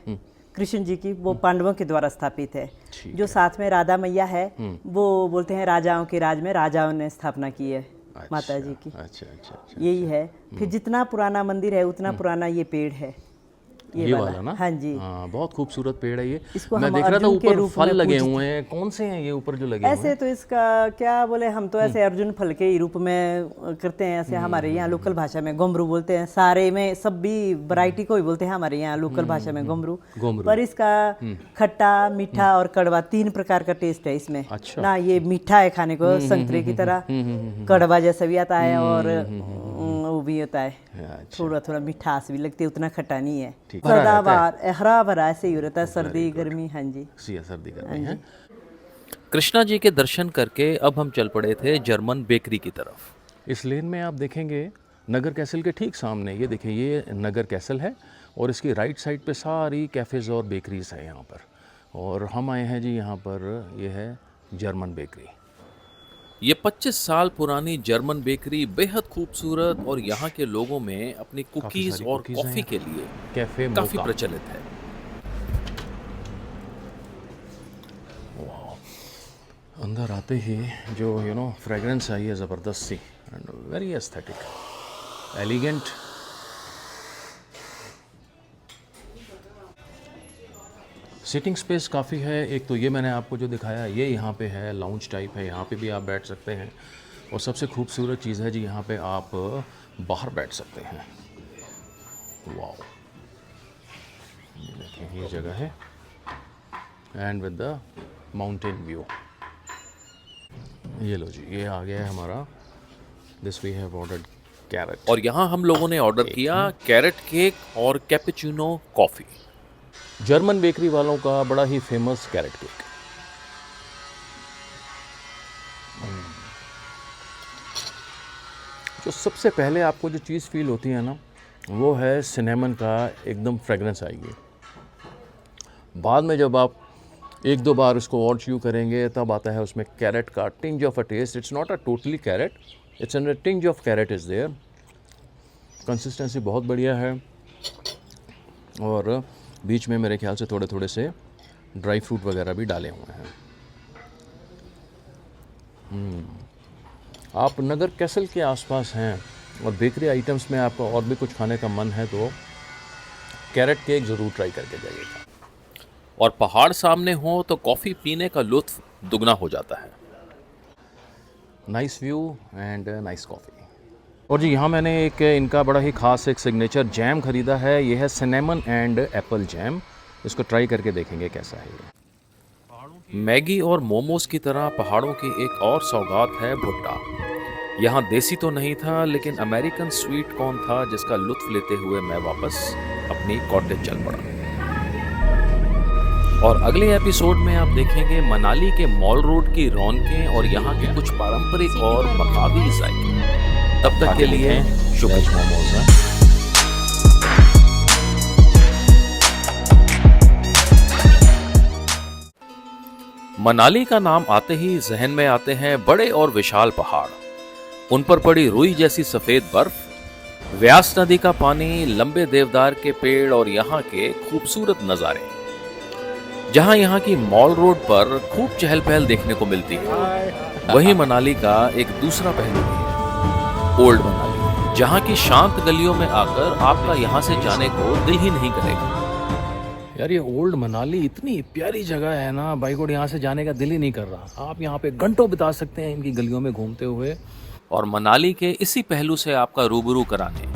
कृष्ण जी की, वो पांडवों के द्वारा स्थापित है। जो साथ में राधा मैया है वो बोलते हैं राजाओं के राज में राजाओं ने स्थापना की है माता जी की। अच्छा अच्छा अच्छा। यही है। फिर जितना पुराना मंदिर है उतना पुराना ये पेड़ है। ये वाला ना? हाँ जी। हाँ, बहुत खूबसूरत पेड़ है ये। इसको मैं हम देख रहा था अर्जुन के ऊपर रूप फल में लगे पूजित- हुए हैं। कौन से हैं ये ऊपर जो लगे हुए ऐसे हैं? तो इसका क्या बोले, हम तो ऐसे अर्जुन फल के ही रूप में करते हैं। ऐसे हमारे यहाँ लोकल भाषा में गोमरू बोलते हैं। सारे में सब भी वैरायटी को ही बोलते हैं हमारे यहाँ लोकल भाषा में गोमरू। गोमरू। पर इसका खट्टा, मीठा और कड़वा 3 प्रकार का टेस्ट है इसमें। अच्छा। ना ये मीठा है खाने को संतरे की तरह, कड़वा जैसा भी आता है और वो भी होता है, अच्छा। थोड़ा थोड़ा मिठास भी लगती है, उतना खट्टा नहीं है। ठीक। हरा रहता है। सदाबहार हरा भरा ऐसे ही रहता है, सर्दी गर्मी। हाँ जी। सर्दी गर्मी है। कृष्णा जी के दर्शन करके अब हम चल पड़े थे जर्मन बेकरी की तरफ। इस लेन में आप देखेंगे नगर कैसल के ठीक सामने, ये देखिए ये नगर कैसल है और इसकी राइट साइड पे सारी कैफ़ेज़ और बेकरीज है यहाँ पर। और हम आए हैं जी यहाँ पर, ये है जर्मन बेकरी। ये 25 साल पुरानी जर्मन बेकरी बेहद खूबसूरत और यहाँ के लोगों में अपनी कुकीज सारी और कुकीज़ हैं कॉफी यहाँ। के लिए कैफ़े काफी मोका। प्रचलित है। अंदर आते ही जो फ्रेगरेंस आई है ज़बरदस्त सी and very aesthetic, elegant. Sitting space काफ़ी है। एक तो ये मैंने आपको जो दिखाया ये यहाँ पे है, लाउंज टाइप है, यहाँ पे भी आप बैठ सकते हैं। और सबसे खूबसूरत चीज़ है जी यहाँ पे आप बाहर बैठ सकते हैं। वाओ, ये देखें ये जगह है and with the mountain view. ये लो जी, ये आ गया है हमारा, this we have ordered carrot. और यहाँ हम लोगों ने ऑर्डर किया कैरेट केक और कैपुचिनो कॉफी। जर्मन बेकरी वालों का बड़ा ही फेमस कैरेट केक। जो सबसे पहले आपको जो चीज़ फील होती है ना, वो है सिनेमन का एकदम फ्रेगरेंस आएगी। बाद में जब आप 1-2 बार उसको और च्यू करेंगे तब आता है उसमें कैरेट का tinge of a taste. It's not a totally carrot, it's an tinge of carrot is there. Consistency बहुत बढ़िया है और बीच में मेरे ख्याल से थोड़े थोड़े से ड्राई फ्रूट वगैरह भी डाले हुए हैं। आप नगर कैसल के आसपास हैं और बेकरी आइटम्स में आपको और भी कुछ खाने का मन है तो कैरेट केक ज़रूर ट्राई करके जाइएगा। और पहाड़ सामने हो तो कॉफ़ी पीने का लुत्फ दुगना हो जाता है। Nice view and nice coffee. और जी यहाँ मैंने एक इनका बड़ा ही ख़ास एक सिग्नेचर जैम ख़रीदा है। ये है सिनेमन एंड एप्पल जैम। इसको ट्राई करके देखेंगे कैसा है ये। मैगी और मोमोज की तरह पहाड़ों की एक और सौगात है भुट्टा। यहाँ देसी तो नहीं था, लेकिन अमेरिकन स्वीट कॉर्न था, जिसका लुत्फ लेते हुए मैं वापस अपनी कॉटेज चल पड़ा। और अगले एपिसोड में आप देखेंगे मनाली के मॉल रोड की रौनकें और यहाँ के कुछ पारंपरिक और मकामी जायके। तब तक के लिए शुक्रिया। मोमोज हैं। मनाली का नाम आते ही जहन में आते हैं बड़े और विशाल पहाड़, उन पर पड़ी रुई जैसी सफेद बर्फ, व्यास नदी का पानी, लंबे देवदार के पेड़ और यहाँ के खूबसूरत नज़ारे। जहाँ यहाँ की मॉल रोड पर खूब चहल पहल देखने को मिलती है, वहीं मनाली का एक दूसरा पहलू भी है, ओल्ड मनाली, जहाँ की शांत गलियों में आकर आपका यहाँ से जाने को दिल ही नहीं करेगा। यार ये ओल्ड मनाली इतनी प्यारी जगह है ना, बाई गॉड यहाँ से जाने का दिल ही नहीं कर रहा। आप यहाँ पे घंटों बिता सकते हैं इनकी गलियों में घूमते हुए। और मनाली के इसी पहलू से आपका रूबरू कराने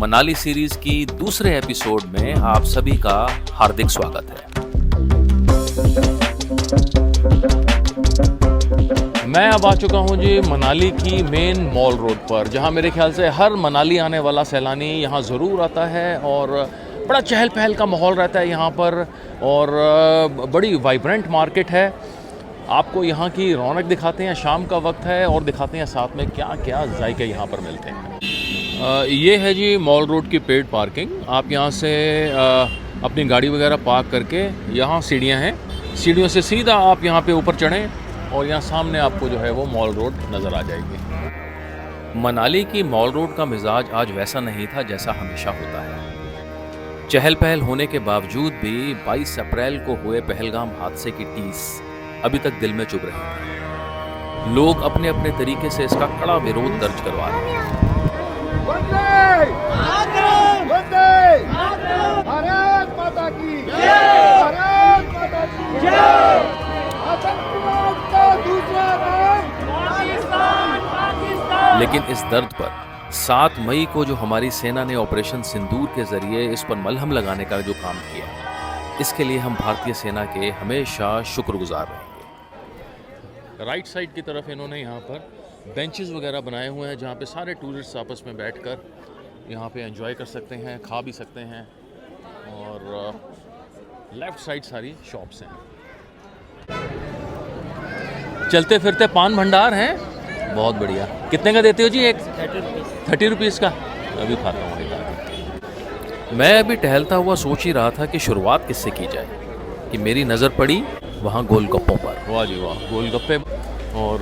मनाली सीरीज की दूसरे एपिसोड में आप सभी का हार्दिक स्वागत है। मैं अब आ चुका हूँ जी मनाली की मेन मॉल रोड पर, जहाँ मेरे ख्याल से हर मनाली आने वाला सैलानी यहाँ ज़रूर आता है और बड़ा चहल पहल का माहौल रहता है यहाँ पर और बड़ी वाइब्रेंट मार्केट है। आपको यहाँ की रौनक दिखाते हैं, शाम का वक्त है, और दिखाते हैं साथ में क्या क्या जायके यहाँ पर मिलते हैं। ये है जी मॉल रोड की पेड पार्किंग। आप यहाँ से अपनी गाड़ी वगैरह पार्क करके, यहाँ सीढ़ियाँ हैं, सीढ़ियों से सीधा आप यहाँ पे ऊपर चढ़ें और यहाँ सामने आपको जो है वो मॉल रोड नज़र आ जाएगी। मनाली की मॉल रोड का मिजाज आज वैसा नहीं था जैसा हमेशा होता है। चहल पहल होने के बावजूद भी 22 अप्रैल को हुए पहलगाम हादसे की टीस अभी तक दिल में चुभ रही है। लोग अपने अपने तरीके से इसका कड़ा विरोध दर्ज करवा रहे हैं। भारत माता की जय, भारत माता की जय। आतंकवाद का दूसरा नाम पाकिस्तान। लेकिन इस दर्द पर 7 मई को जो हमारी सेना ने ऑपरेशन सिंदूर के जरिए इस पर मलहम लगाने का जो काम किया, इसके लिए हम भारतीय सेना के हमेशा शुक्रगुजार रहेंगे। राइट साइड की तरफ इन्होंने यहाँ पर बेंचेस वगैरह बनाए हुए हैं, जहाँ पे सारे टूरिस्ट आपस में बैठकर यहाँ पे एंजॉय कर सकते हैं, खा भी सकते हैं। और लेफ़्ट साइड सारी शॉप्स हैं। चलते फिरते पान भंडार हैं, बहुत बढ़िया। कितने का देते हो जी एक? 30 रुपीज़ का। अभी खाता हूँ एक आगे। मैं अभी टहलता हुआ सोच ही रहा था कि शुरुआत किससे की जाए कि मेरी नज़र पड़ी वहाँ गोलगप्पों पर। वाह जी वाह, गोलगप्पे और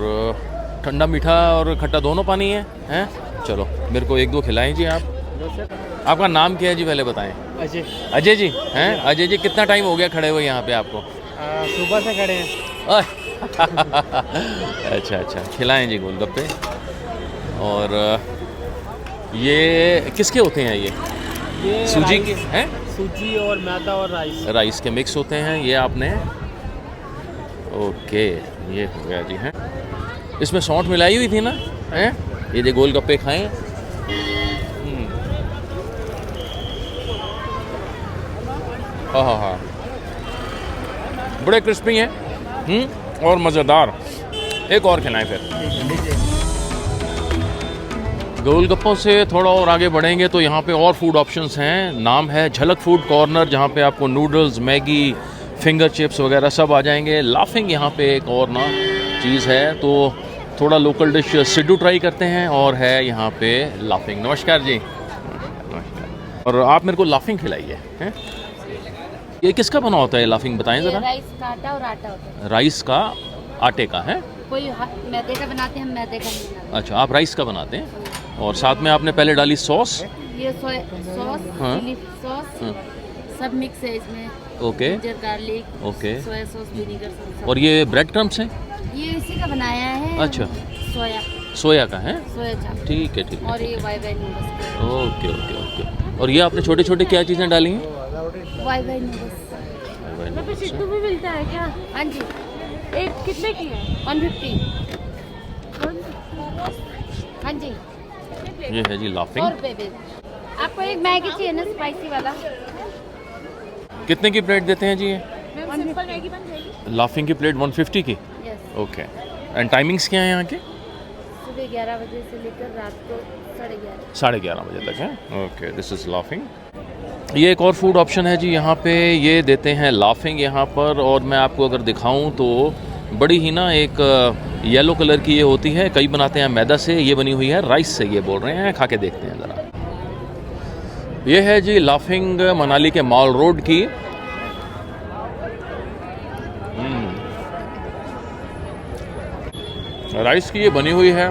ठंडा मीठा और खट्टा दोनों पानी है हैं। चलो मेरे को 1-2 खिलाएं जी आप। आपका नाम क्या है जी, पहले बताएं। अजय। अजय जी हैं? अजय जी कितना टाइम हो गया खड़े हुए यहाँ पे आपको? सुबह से खड़े हैं। अच्छा, खिलाएं जी गोलगप्पे। और ये किसके होते हैं ये सूजी के हैं? सूजी और मैदा और राइस के मिक्स होते हैं। ये आपने ओके, ये हो गया जी। हैं इसमें सौंठ मिलाई हुई थी ना? हैं ये जो गोलगप्पे खाएं। हाँ, बड़े क्रिस्पी हैं और मज़ेदार। एक और खिलाएं फिर। गोलगप्पों से थोड़ा और आगे बढ़ेंगे तो यहाँ पे और फूड ऑप्शंस हैं। नाम है झलक फूड कॉर्नर, जहाँ पे आपको नूडल्स, मैगी, फिंगर चिप्स वगैरह सब आ जाएंगे। लाफिंग यहाँ पे एक और ना चीज़ है, तो थोड़ा लोकल डिश सिड्डू ट्राई करते हैं। और है यहाँ पे लाफिंग। नमस्कार जी। नमस्कार। और आप मेरे को लाफिंग खिलाइए। हैं ये किसका बना होता है लाफिंग, बताएं ज़रा। राइस का आटा और आटा होता है। राइस का आटे का है? कोई मैदे का बनाते हैं, हम मैदे का नहीं बनाते। अच्छा, आप राइस का बनाते हैं। और साथ में आपने पहले डाली सॉस। ये सॉस, हाँ। चिली सॉस, सब मिक्स है इसमें। Okay, ginger garlic, okay. Soya sauce, vinegar सब। और ये ब्रेड क्रम्स हैं? ये इसी का बनाया है। अच्छा, सोया का है। सोया चाप। ठीक है, ठीक है। और ये वाई नूडल्स। ओके। और ये आपने छोटे छोटे क्या चीज़ें डाली हैं? Y noodles. सिड्डू भी मिलता है क्या? हाँ जी। एक कितने की है? 150। हाँ जी। ये है जी लाफिंग। और बेबी आपको एक मैगी चाहिए ना स्पाइसी वाला? कितने की प्लेट देते हैं जी ये? सिंपल मैगी बन जाएगी। लाफिंग की प्लेट 150 की। यस। ओके। एंड टाइमिंग्स क्या है यहाँ के? सुबह 11 बजे से लेकर रात को 11:30। 11:30 बजे तक है। Okay, this is laughing. ये एक और फूड ऑप्शन है जी यहाँ पे, ये देते हैं लाफिंग यहाँ पर। और मैं आपको अगर दिखाऊं तो बड़ी ही ना एक येलो कलर की ये होती है, कई बनाते हैं मैदा से, ये बनी हुई है राइस से, ये बोल रहे हैं। खा के देखते हैं ज़रा। ये है जी लाफिंग मनाली के मॉल रोड की। राइस की ये बनी हुई है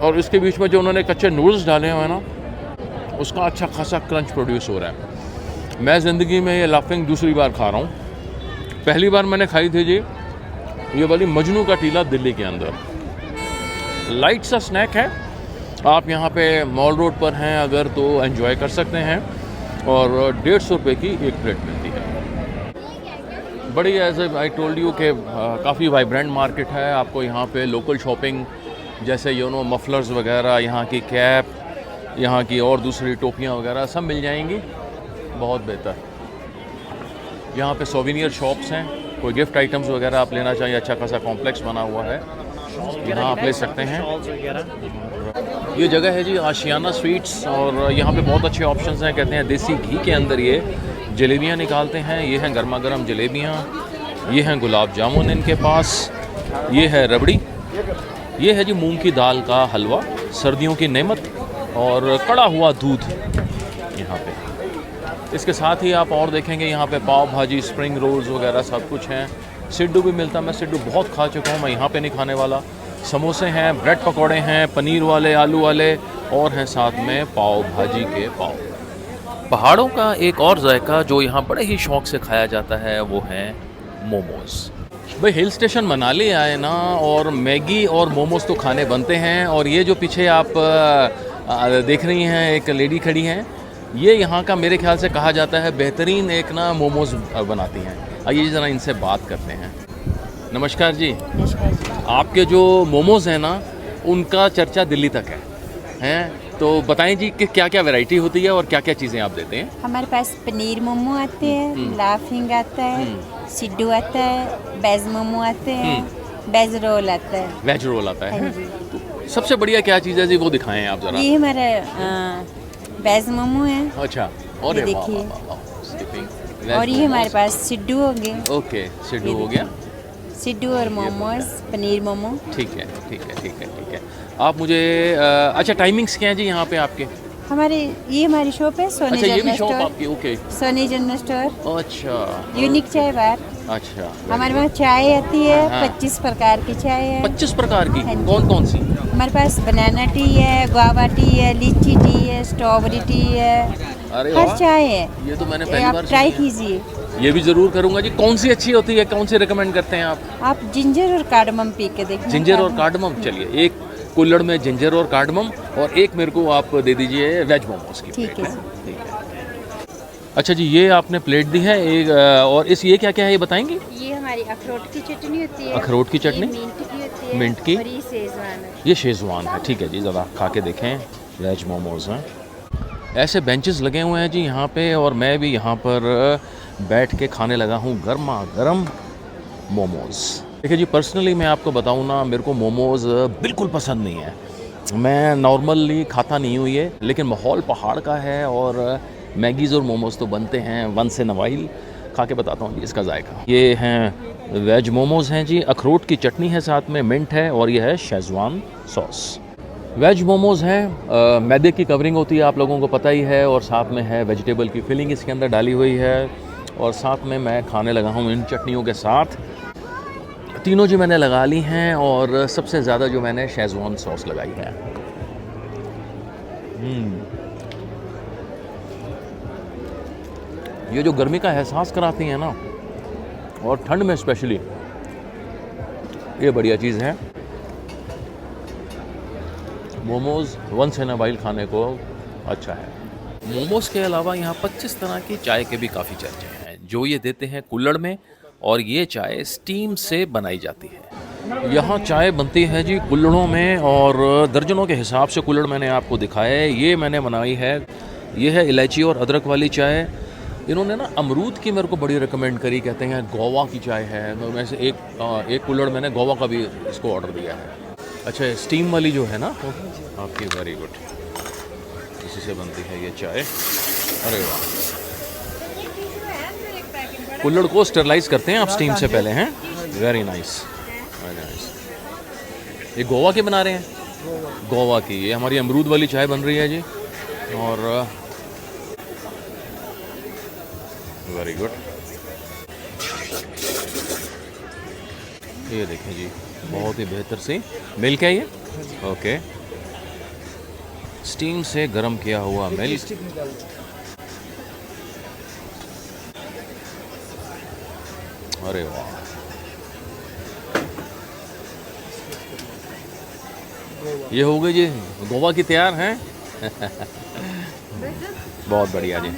और इसके बीच में जो उन्होंने कच्चे नूडल्स डाले हुए हैं ना, उसका अच्छा खासा क्रंच प्रोड्यूस हो रहा है। मैं ज़िंदगी में ये लाफिंग दूसरी बार खा रहा हूँ। पहली बार मैंने खाई थी जी ये वाली मजनू का टीला दिल्ली के अंदर। लाइट सा स्नैक है, आप यहाँ पे मॉल रोड पर हैं अगर तो एंजॉय कर सकते हैं। और 150 रुपये की एक प्लेट मिलती है। बड़ी एज आई टोल्ड यू कि काफ़ी वाइब्रेंट मार्केट है। आपको यहाँ पे लोकल शॉपिंग जैसे मफलर्स वगैरह, यहाँ की कैप, यहाँ की और दूसरी टोपियाँ वगैरह सब मिल जाएंगी। बहुत बेहतर। यहाँ पे सोविनियर शॉप्स हैं, कोई गिफ्ट आइटम्स वगैरह आप लेना चाहिए, अच्छा खासा कॉम्प्लेक्स बना हुआ है, यहाँ आप ले सकते हैं। ये जगह है जी आशियाना स्वीट्स और यहाँ पे बहुत अच्छे ऑप्शंस हैं। कहते हैं देसी घी के अंदर ये जलेबियाँ निकालते हैं। ये हैं गर्मा गर्म जलेबियाँ, ये हैं गुलाब जामुन इनके पास, ये है रबड़ी, ये है जी मूंग की दाल का हलवा, सर्दियों की नेमत, और कड़ा हुआ दूध यहाँ पे। इसके साथ ही आप और देखेंगे यहाँ पे पाव भाजी, स्प्रिंग रोल्स वगैरह सब कुछ हैं। सिड्डू भी मिलता है, मैं सिड्डू बहुत खा चुका हूँ, मैं यहाँ पे नहीं खाने वाला। समोसे हैं, ब्रेड पकौड़े हैं, पनीर वाले, आलू वाले, और हैं साथ में पाव भाजी के पाव। पहाड़ों का एक और जायका जो यहाँ बड़े ही शौक से खाया जाता है वो है मोमोज। भाई हिल स्टेशन मनाली आए ना, और मैगी और मोमोज तो खाने बनते हैं। और ये जो पीछे आप देख रही हैं एक लेडी खड़ी हैं, ये यहाँ का मेरे ख्याल से कहा जाता है बेहतरीन एक ना मोमोज बनाती हैं। आइए ज़रा इनसे बात करते हैं। नमस्कार जी। नमस्कार जी। आपके जो मोमोज हैं ना, उनका चर्चा दिल्ली तक है तो बताएं जी कि क्या क्या वैरायटी होती है और क्या क्या चीज़ें आप देते हैं? हमारे पास पनीर मोमो आते हैं, लाफिंग आता है, सिड्डू आता है, वेज मोमो आते हैं, वेज रोल आता है। वेज रोल आता है। तो सबसे बढ़िया क्या चीज़ है जी, वो दिखाएं आप जरा। ये हमारा वेज मोमो है। अच्छा, और ये देखिए। और ये हमारे पास सिड्डू हो गए। ओके, सिड्डू हो गया। सिड्डू और मोमोज, पनीर मोमो। ठीक है ठीक है ठीक है ठीक है। आप मुझे अच्छा टाइमिंग्स क्या है जी यहाँ पे आपके? ये हमारी शॉप है सोनी अच्छा, ये भी जनरल शॉप स्टोर। आपकी? Okay, Soni general store. अच्छा, यूनिक चाय बार। अच्छा, हमारे पास चाय आती है। हाँ। 25 प्रकार की चाय है। 25 प्रकार की? हाँ जी। कौन कौन सी? हमारे पास बनाना टी है, गुआवा टी है, लीची टी है, स्ट्रॉबेरी टी है, अरे हर वाह, चाय है। ये तो मैंने पहली आप बार ट्राई सुनी है। कीजिए। ये भी ज़रूर करूँगा जी। कौन सी अच्छी होती है, कौन सी रिकमेंड करते हैं आप? आप जिंजर और कार्डमम पी के देखिए। जिंजर और कार्डमम। चलिए, एक कुल्हड़ में जिंजर और कार्डमम, और एक मेरे को आप दे दीजिए वेज मोमोज की ठीक प्लेट। है। ठीक है। अच्छा जी, ये आपने प्लेट दी है एक, और ये क्या क्या है ये बताएंगी? ये हमारी अखरोट की चटनी होती है। अखरोट की चटनी? ये मिंट की होती है। मिंट की? और ये शेजवान है। ये शेजवान है। ठीक है जी, ज़रा खा के देखें। वेज मोमोज हैं। ऐसे बेंचेस लगे हुए हैं जी यहाँ पे, और मैं भी यहाँ पर बैठ के खाने लगा हूँ गर्मा गर्म मोमोज। देखिए जी, पर्सनली मैं आपको बताऊँ ना, मेरे को मोमोज बिल्कुल पसंद नहीं है। मैं नॉर्मली खाता नहीं हूँ ये, लेकिन माहौल पहाड़ का है और मैगीज़ और मोमोज तो बनते हैं वंस इन अ वाइल। खा के बताता हूँ जी इसका जायका। ये हैं वेज मोमोज हैं जी, अखरोट की चटनी है, साथ में मिंट है, और ये है शेजवान सॉस। वेज मोमोज हैं, मैदे की कवरिंग होती है, आप लोगों को पता ही है, और साथ में है वेजिटेबल की फिलिंग इसके अंदर डाली हुई है, और साथ में मैं खाने लगा हूँ इन चटनियों के साथ। तीनों जी मैंने लगा ली हैं, और सबसे ज़्यादा जो मैंने शेजवान सॉस लगाई है। ये जो गर्मी का एहसास कराती हैं ना, और ठंड में स्पेशली, ये बढ़िया चीज़ है। Momos once in a while खाने को अच्छा है। मोमोज के अलावा यहाँ 25 तरह की चाय के भी काफ़ी चर्चे हैं, जो ये देते हैं कुल्हड़ में, और ये चाय स्टीम से बनाई जाती है। यहाँ चाय बनती है जी कुल्हड़ों में, और दर्जनों के हिसाब से कुल्हड़ मैंने आपको दिखाया है। ये मैंने बनाई है, ये है इलायची और अदरक वाली चाय। इन्होंने ना अमरूद की मेरे को बड़ी रिकमेंड करी, कहते हैं गोवा की चाय है, तो मैं से एक कुल्हड़ मैंने गोवा का भी इसको ऑर्डर दिया है। अच्छा, स्टीम वाली जो है ना आपकी, वेरी गुड, इसी से बनती है ये चाय। अरे वाह, कुल्हड़ को स्टरलाइज करते हैं आप स्टीम से पहले, हैं? Very nice, very nice. ये गोवा के बना रहे हैं, गोवा की। ये हमारी अमरूद वाली चाय बन रही है जी, और वेरी गुड। ये देखें जी, बहुत ही बेहतर सी मिल्क है ये, ओके, स्टीम से गर्म किया हुआ मिल्क। अरे वाह, ये हो गई जी गोवा की तैयार हैं। बहुत बढ़िया जी।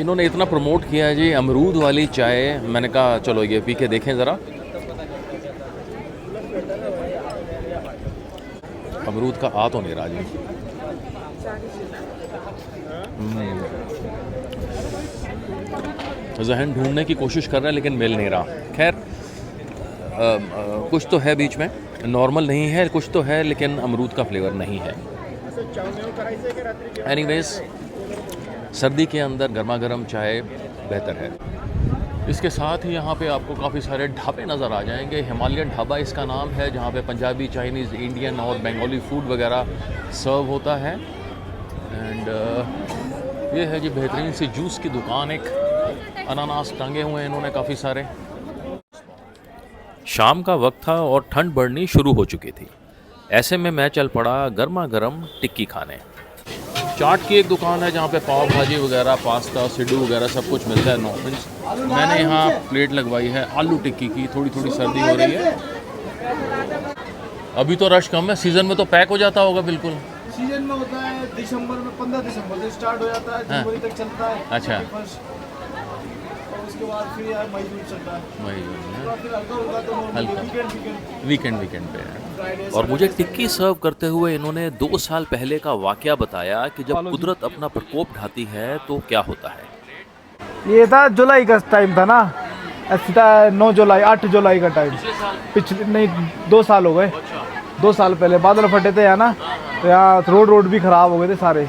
इन्होंने इतना प्रमोट किया है जी अमरूद वाली चाय, मैंने कहा चलो ये पी के देखें ज़रा। अमरूद का आ तो नहीं रहा जी, जहन ढूंढने की कोशिश कर रहे हैं लेकिन मिल नहीं रहा। खैर, कुछ तो है बीच में, नॉर्मल नहीं है, कुछ तो है लेकिन अमरूद का फ्लेवर नहीं है। एनीवेज, सर्दी के अंदर गर्मा गर्म चाय बेहतर है। इसके साथ ही यहाँ पे आपको काफ़ी सारे ढाबे नज़र आ जाएंगे। हिमालयन ढाबा इसका नाम है, जहाँ पे पंजाबी, चाइनीज़, इंडियन और बंगाली फूड वगैरह सर्व होता है। एंड ये है जी बेहतरीन सी जूस की दुकान, एक अनानास टांगे हुए हैं इन्होंने काफ़ी सारे। शाम का वक्त था और ठंड बढ़नी शुरू हो चुकी थी। ऐसे में मैं चल पड़ा गर्मा गर्म टिक्की खाने। चाट की एक दुकान है जहाँ पे पाव भाजी वगैरह, पास्ता, सिड्डू वगैरह सब कुछ मिलता है, नॉन। मैंने यहाँ प्लेट लगवाई है आलू टिक्की की। थोड़ी थोड़ी सर्दी हो रही है, अभी तो रश कम है, सीज़न में तो पैक हो जाता होगा बिल्कुल। सीजन में होता है दिसंबर में, 15 दिसंबर से स्टार्ट हो जाता है, जनवरी तक चलता है। अच्छा, उसके बाद फिर यार मई जून चलता है, मई जून फिर हल्का होगा तो हल्का वीकेंड पे है। और मुझे टिक्की सर्व करते हुए इन्होंने 2 साल पहले का वाकया बताया कि जब कुदरत अपना प्रकोप ढाती है तो क्या होता है। ये था जुलाई का टाइम था ना, ऐसा था 9 जुलाई 8 जुलाई का टाइम। पिछले नहीं 2 साल हो गए, 2 साल पहले बादल फटे थे यहाँ ना, तो यहाँ रोड भी ख़राब हो गए थे सारे।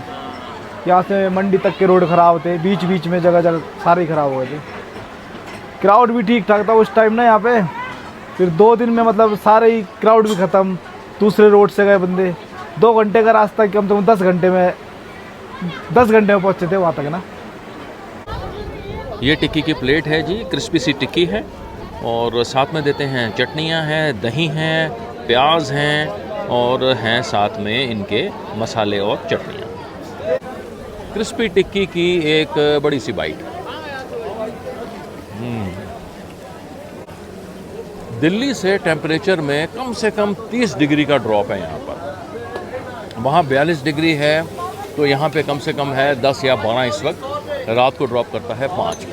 यहाँ से मंडी तक के रोड ख़राब थे, बीच बीच में जगह जगह सारे ख़राब हो गए थे। क्राउड भी ठीक ठाक था उस टाइम ना यहाँ पे। फिर 2 दिन में मतलब सारे ही क्राउड भी ख़त्म, दूसरे रोड से गए बंदे। 2 घंटे का रास्ता कम से कम 10 घंटे में पहुँचे थे वहाँ तक ना। ये टिक्की की प्लेट है जी, क्रिस्पी सी टिक्की है, और साथ में देते हैं चटनियाँ हैं, दही हैं, प्याज हैं, और हैं साथ में इनके मसाले और चटनियाँ। क्रिस्पी टिक्की की एक बड़ी सी बाइट। दिल्ली से टेम्परेचर में कम से कम 30 डिग्री का ड्रॉप है यहाँ पर। वहाँ 42 डिग्री है, तो यहाँ पे कम से कम है 10 या 12 इस वक्त। रात को ड्रॉप करता है 5।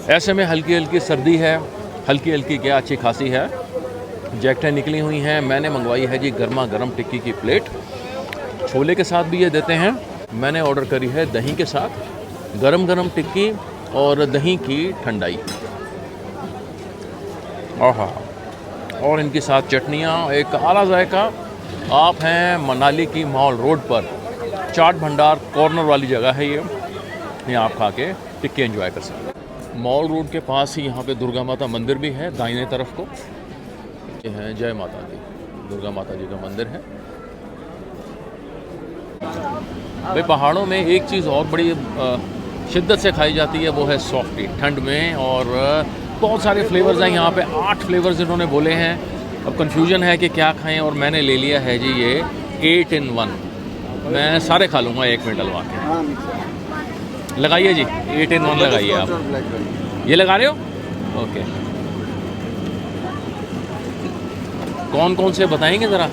ऐसे में हल्की हल्की सर्दी है, हल्की हल्की क्या अच्छी खासी है, जैकेटें निकली हुई हैं। मैंने मंगवाई है जी गर्मा गर्म टिक्की की प्लेट, छोले के साथ भी ये देते हैं। मैंने ऑर्डर करी है दही के साथ, गरम गरम टिक्की और दही की ठंडाई। और इनके साथ चटनियाँ, एक आला जायका। आप हैं मनाली की मॉल रोड पर, चाट भंडार कॉर्नर वाली जगह है ये, यहाँ आप खा के टिक्की एंजॉय कर सकते हैं। मॉल रोड के पास ही यहाँ पे दुर्गा माता मंदिर भी है, दाहिने तरफ को ये है जय माता दी, दुर्गा माता जी का मंदिर है। भाई पहाड़ों में एक चीज़ और बड़ी शिद्दत से खाई जाती है, वो है सॉफ्टी ठंड में, और बहुत सारे फ्लेवर्स हैं यहाँ पे। 8 फ्लेवर्स इन्होंने बोले हैं। अब कन्फ्यूजन है कि क्या खाएं, और मैंने ले लिया है जी ये 8 in 1। मैं सारे खा लूँगा 1 मिनट डलवा के। लगाइए जी 8 in 1 लगाइए आप। ये लगा रहे हो? ओके। कौन कौन से बताएंगे ज़रा?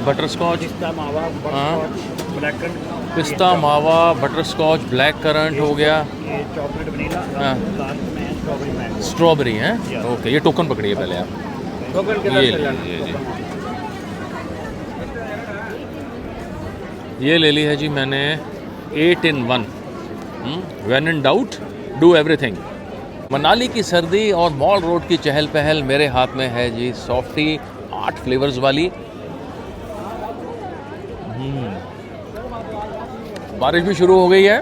बटर स्कॉच, पिस्ता मावा, बटर स्कॉच, ब्लैक करंट हो गया, स्ट्रॉबेरी है। ओके, ये टोकन पकड़िए पहले आप। टोकन के ये दर से ले लेना। लीजिए जी, ये ले ली है जी मैंने 8 in 1। When in doubt do everything. Manali की सर्दी और मॉल रोड की चहल पहल मेरे हाथ में है जी सॉफ्टी 8 फ्लेवर्स वाली। बारिश भी शुरू हो गई है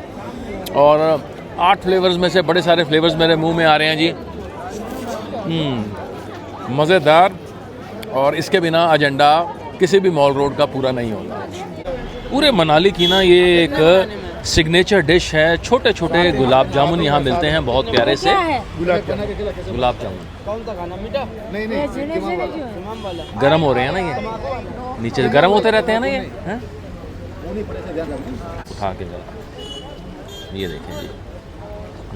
और 8 फ्लेवर्स में से बड़े सारे फ्लेवर्स मेरे मुंह में आ रहे हैं जी। मज़ेदार, और इसके बिना एजेंडा किसी भी मॉल रोड का पूरा नहीं होता। पूरे मनाली की ना ये एक सिग्नेचर डिश है। छोटे छोटे गुलाब जामुन यहाँ मिलते हैं बहुत प्यारे से। गुलाब जामुन कौन सा खाना मीठा? नहीं गर्म हो रहे हैं ना, ये नीचे गर्म होते रहते हैं ना ये, हैं? उठा के जरा ये देखें जी,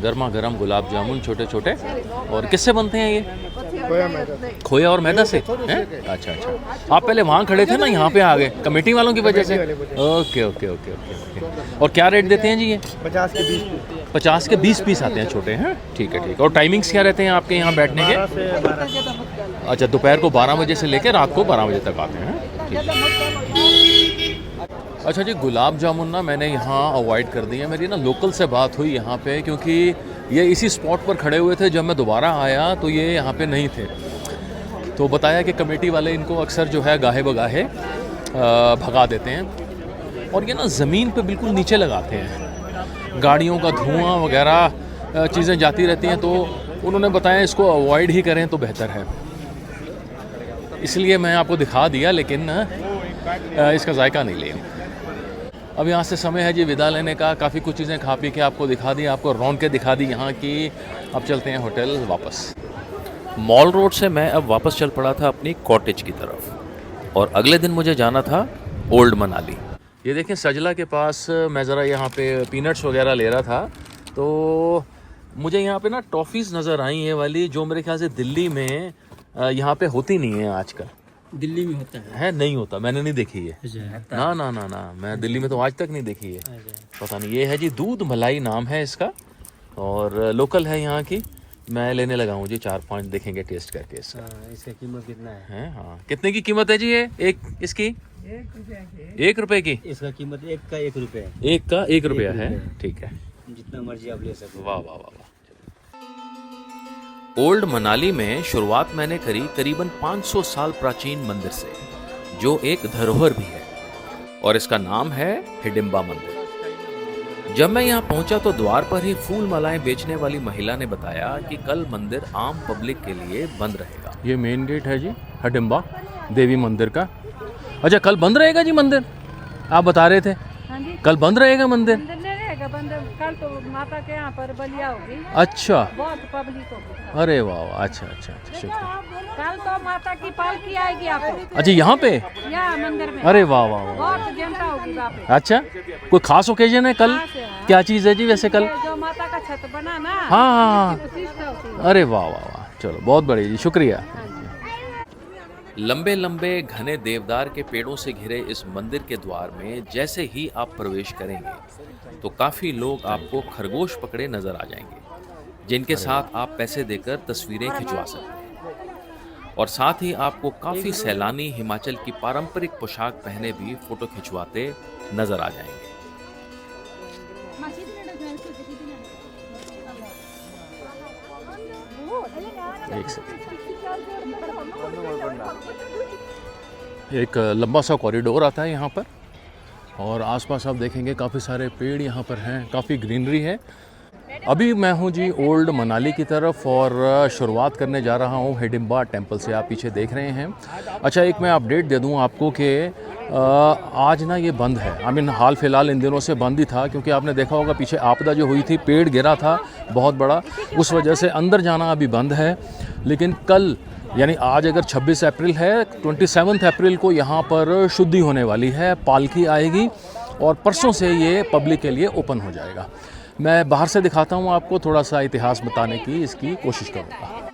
गर्मा गर्म गुलाब जामुन छोटे छोटे। और किससे बनते हैं ये? खोया और मैदा से हैं? अच्छा अच्छा, आप पहले वहाँ खड़े थे ना, यहाँ पे आ गए कमेटी वालों की वजह से। Okay okay okay okay okay. और क्या रेट देते हैं जी ये? 50 के 20 पीस। 50 के 20 पीस आते हैं छोटे हैं। ठीक है ठीक है। और टाइमिंग्स क्या रहते हैं आपके यहाँ बैठने के? 12 से 12। अच्छा, दोपहर को 12 बजे से लेकर रात को 12 बजे तक आते हैं। ठीक है। अच्छा जी, गुलाब जामुन ना मैंने यहाँ अवॉइड कर दिए। मेरी ना लोकल से बात हुई यहाँ पे, क्योंकि ये इसी स्पॉट पर खड़े हुए थे। जब मैं दोबारा आया तो ये यहाँ पे नहीं थे, तो बताया कि कमेटी वाले इनको अक्सर जो है गाहे बगाहे भगा देते हैं। और ये ना ज़मीन पे बिल्कुल नीचे लगाते हैं, गाड़ियों का धुआं वगैरह चीज़ें जाती रहती हैं, तो उन्होंने बताया इसको अवॉइड ही करें तो बेहतर है। इसलिए मैं आपको दिखा दिया, लेकिन इसका जायका नहीं लिया। अब यहाँ से समय है जी विदा लेने का। काफ़ी कुछ चीज़ें खा पी के आपको दिखा दी, आपको रौनकें दिखा दी यहाँ की। अब चलते हैं होटल वापस। मॉल रोड से मैं अब वापस चल पड़ा था अपनी कॉटेज की तरफ, और अगले दिन मुझे जाना था ओल्ड मनाली। ये देखें सजला के पास मैं ज़रा यहाँ पे पीनट्स वगैरह ले रहा था, तो मुझे यहाँ पे ना टॉफ़ीज़ नज़र आई ये वाली, जो मेरे ख्याल से दिल्ली में यहाँ पे होती नहीं है आजकल। दिल्ली में होता है नहीं होता, मैंने नहीं देखी है। ना ना ना ना, मैं दिल्ली में तो आज तक नहीं देखी है। पता नहीं। ये है जी दूध मलाई नाम है इसका, और लोकल है यहाँ की। मैं लेने लगा हूँ जी 4-5, देखेंगे टेस्ट करके इसका। इसका कीमत कितना है? हाँ, कितने की कीमत है जी ये एक इसकी? 1 रुपए की। इसका कीमत 1 का 1 रुपये है। 1 का 1 रुपया है। ठीक है, जितना मर्जी आप ले सको। वाह वाह वाह वाह। ओल्ड मनाली में शुरुआत मैंने करी करीबन 500 साल प्राचीन मंदिर से, जो एक धरोहर भी है, और इसका नाम है हिडिंबा मंदिर। जब मैं यहाँ पहुंचा तो द्वार पर ही फूल मालाएं बेचने वाली महिला ने बताया कि कल मंदिर आम पब्लिक के लिए बंद रहेगा। ये मेन गेट है जी हिडिंबा देवी मंदिर का। अच्छा, कल बंद रहेगा जी मंदिर? आप बता रहे थे कल बंद रहेगा मंदिर। कल तो माता के यहाँ पर बलिया होगी। अच्छा, बहुत पब्लिक होगी। अरे वाह वाह, अच्छा अच्छा अच्छा, शुक्रिया। कल तो माता की पालकी आएगी यहाँ पे। अच्छा, यहाँ पे? यहाँ मंदिर में। अरे वाह वाह वाह, बहुत जनता होगी वहाँ पे। अच्छा, कोई खास ओकेजन है कल? क्या चीज़ है जी वैसे कल? जो माता का छत बना ना। हाँ हाँ उसी से होती है। अरे वाह वाह वाह, चलो बहुत बढ़िया जी, शुक्रिया। लंबे लंबे घने देवदार के पेड़ों से घिरे इस मंदिर के द्वार में जैसे ही आप प्रवेश करेंगे तो काफ़ी लोग आपको खरगोश पकड़े नजर आ जाएंगे, जिनके साथ आप पैसे देकर तस्वीरें खिंचवा सकते हैं। और साथ ही आपको काफ़ी सैलानी हिमाचल की पारंपरिक पोशाक पहने भी फोटो खिंचवाते नजर आ जाएंगे। एक सेकंड, एक लंबा सा कॉरिडोर आता है यहाँ पर, और आसपास आप देखेंगे काफ़ी सारे पेड़ यहाँ पर हैं, काफ़ी ग्रीनरी है। अभी मैं हूँ जी ओल्ड मनाली की तरफ, और शुरुआत करने जा रहा हूँ हिडिंबा टेम्पल से। आप पीछे देख रहे हैं। अच्छा, एक मैं अपडेट दे दूँ आपको कि आज ना ये बंद है। हाल फिलहाल इन दिनों से बंद ही था, क्योंकि आपने देखा होगा पीछे आपदा जो हुई थी, पेड़ गिरा था बहुत बड़ा, उस वजह से अंदर जाना अभी बंद है। लेकिन कल यानी आज अगर 26 अप्रैल है, 27 अप्रैल को यहाँ पर शुद्धि होने वाली है, पालकी आएगी, और परसों से ये पब्लिक के लिए ओपन हो जाएगा। मैं बाहर से दिखाता हूँ आपको, थोड़ा सा इतिहास बताने की इसकी कोशिश करूँगा।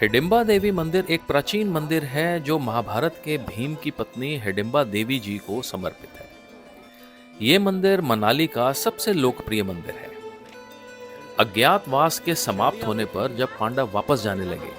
हिडिंबा देवी मंदिर एक प्राचीन मंदिर है जो महाभारत के भीम की पत्नी हिडिंबा देवी जी को समर्पित है। ये मंदिर मनाली का सबसे लोकप्रिय मंदिर है। अज्ञातवास के समाप्त होने पर जब पांडव वापस जाने लगे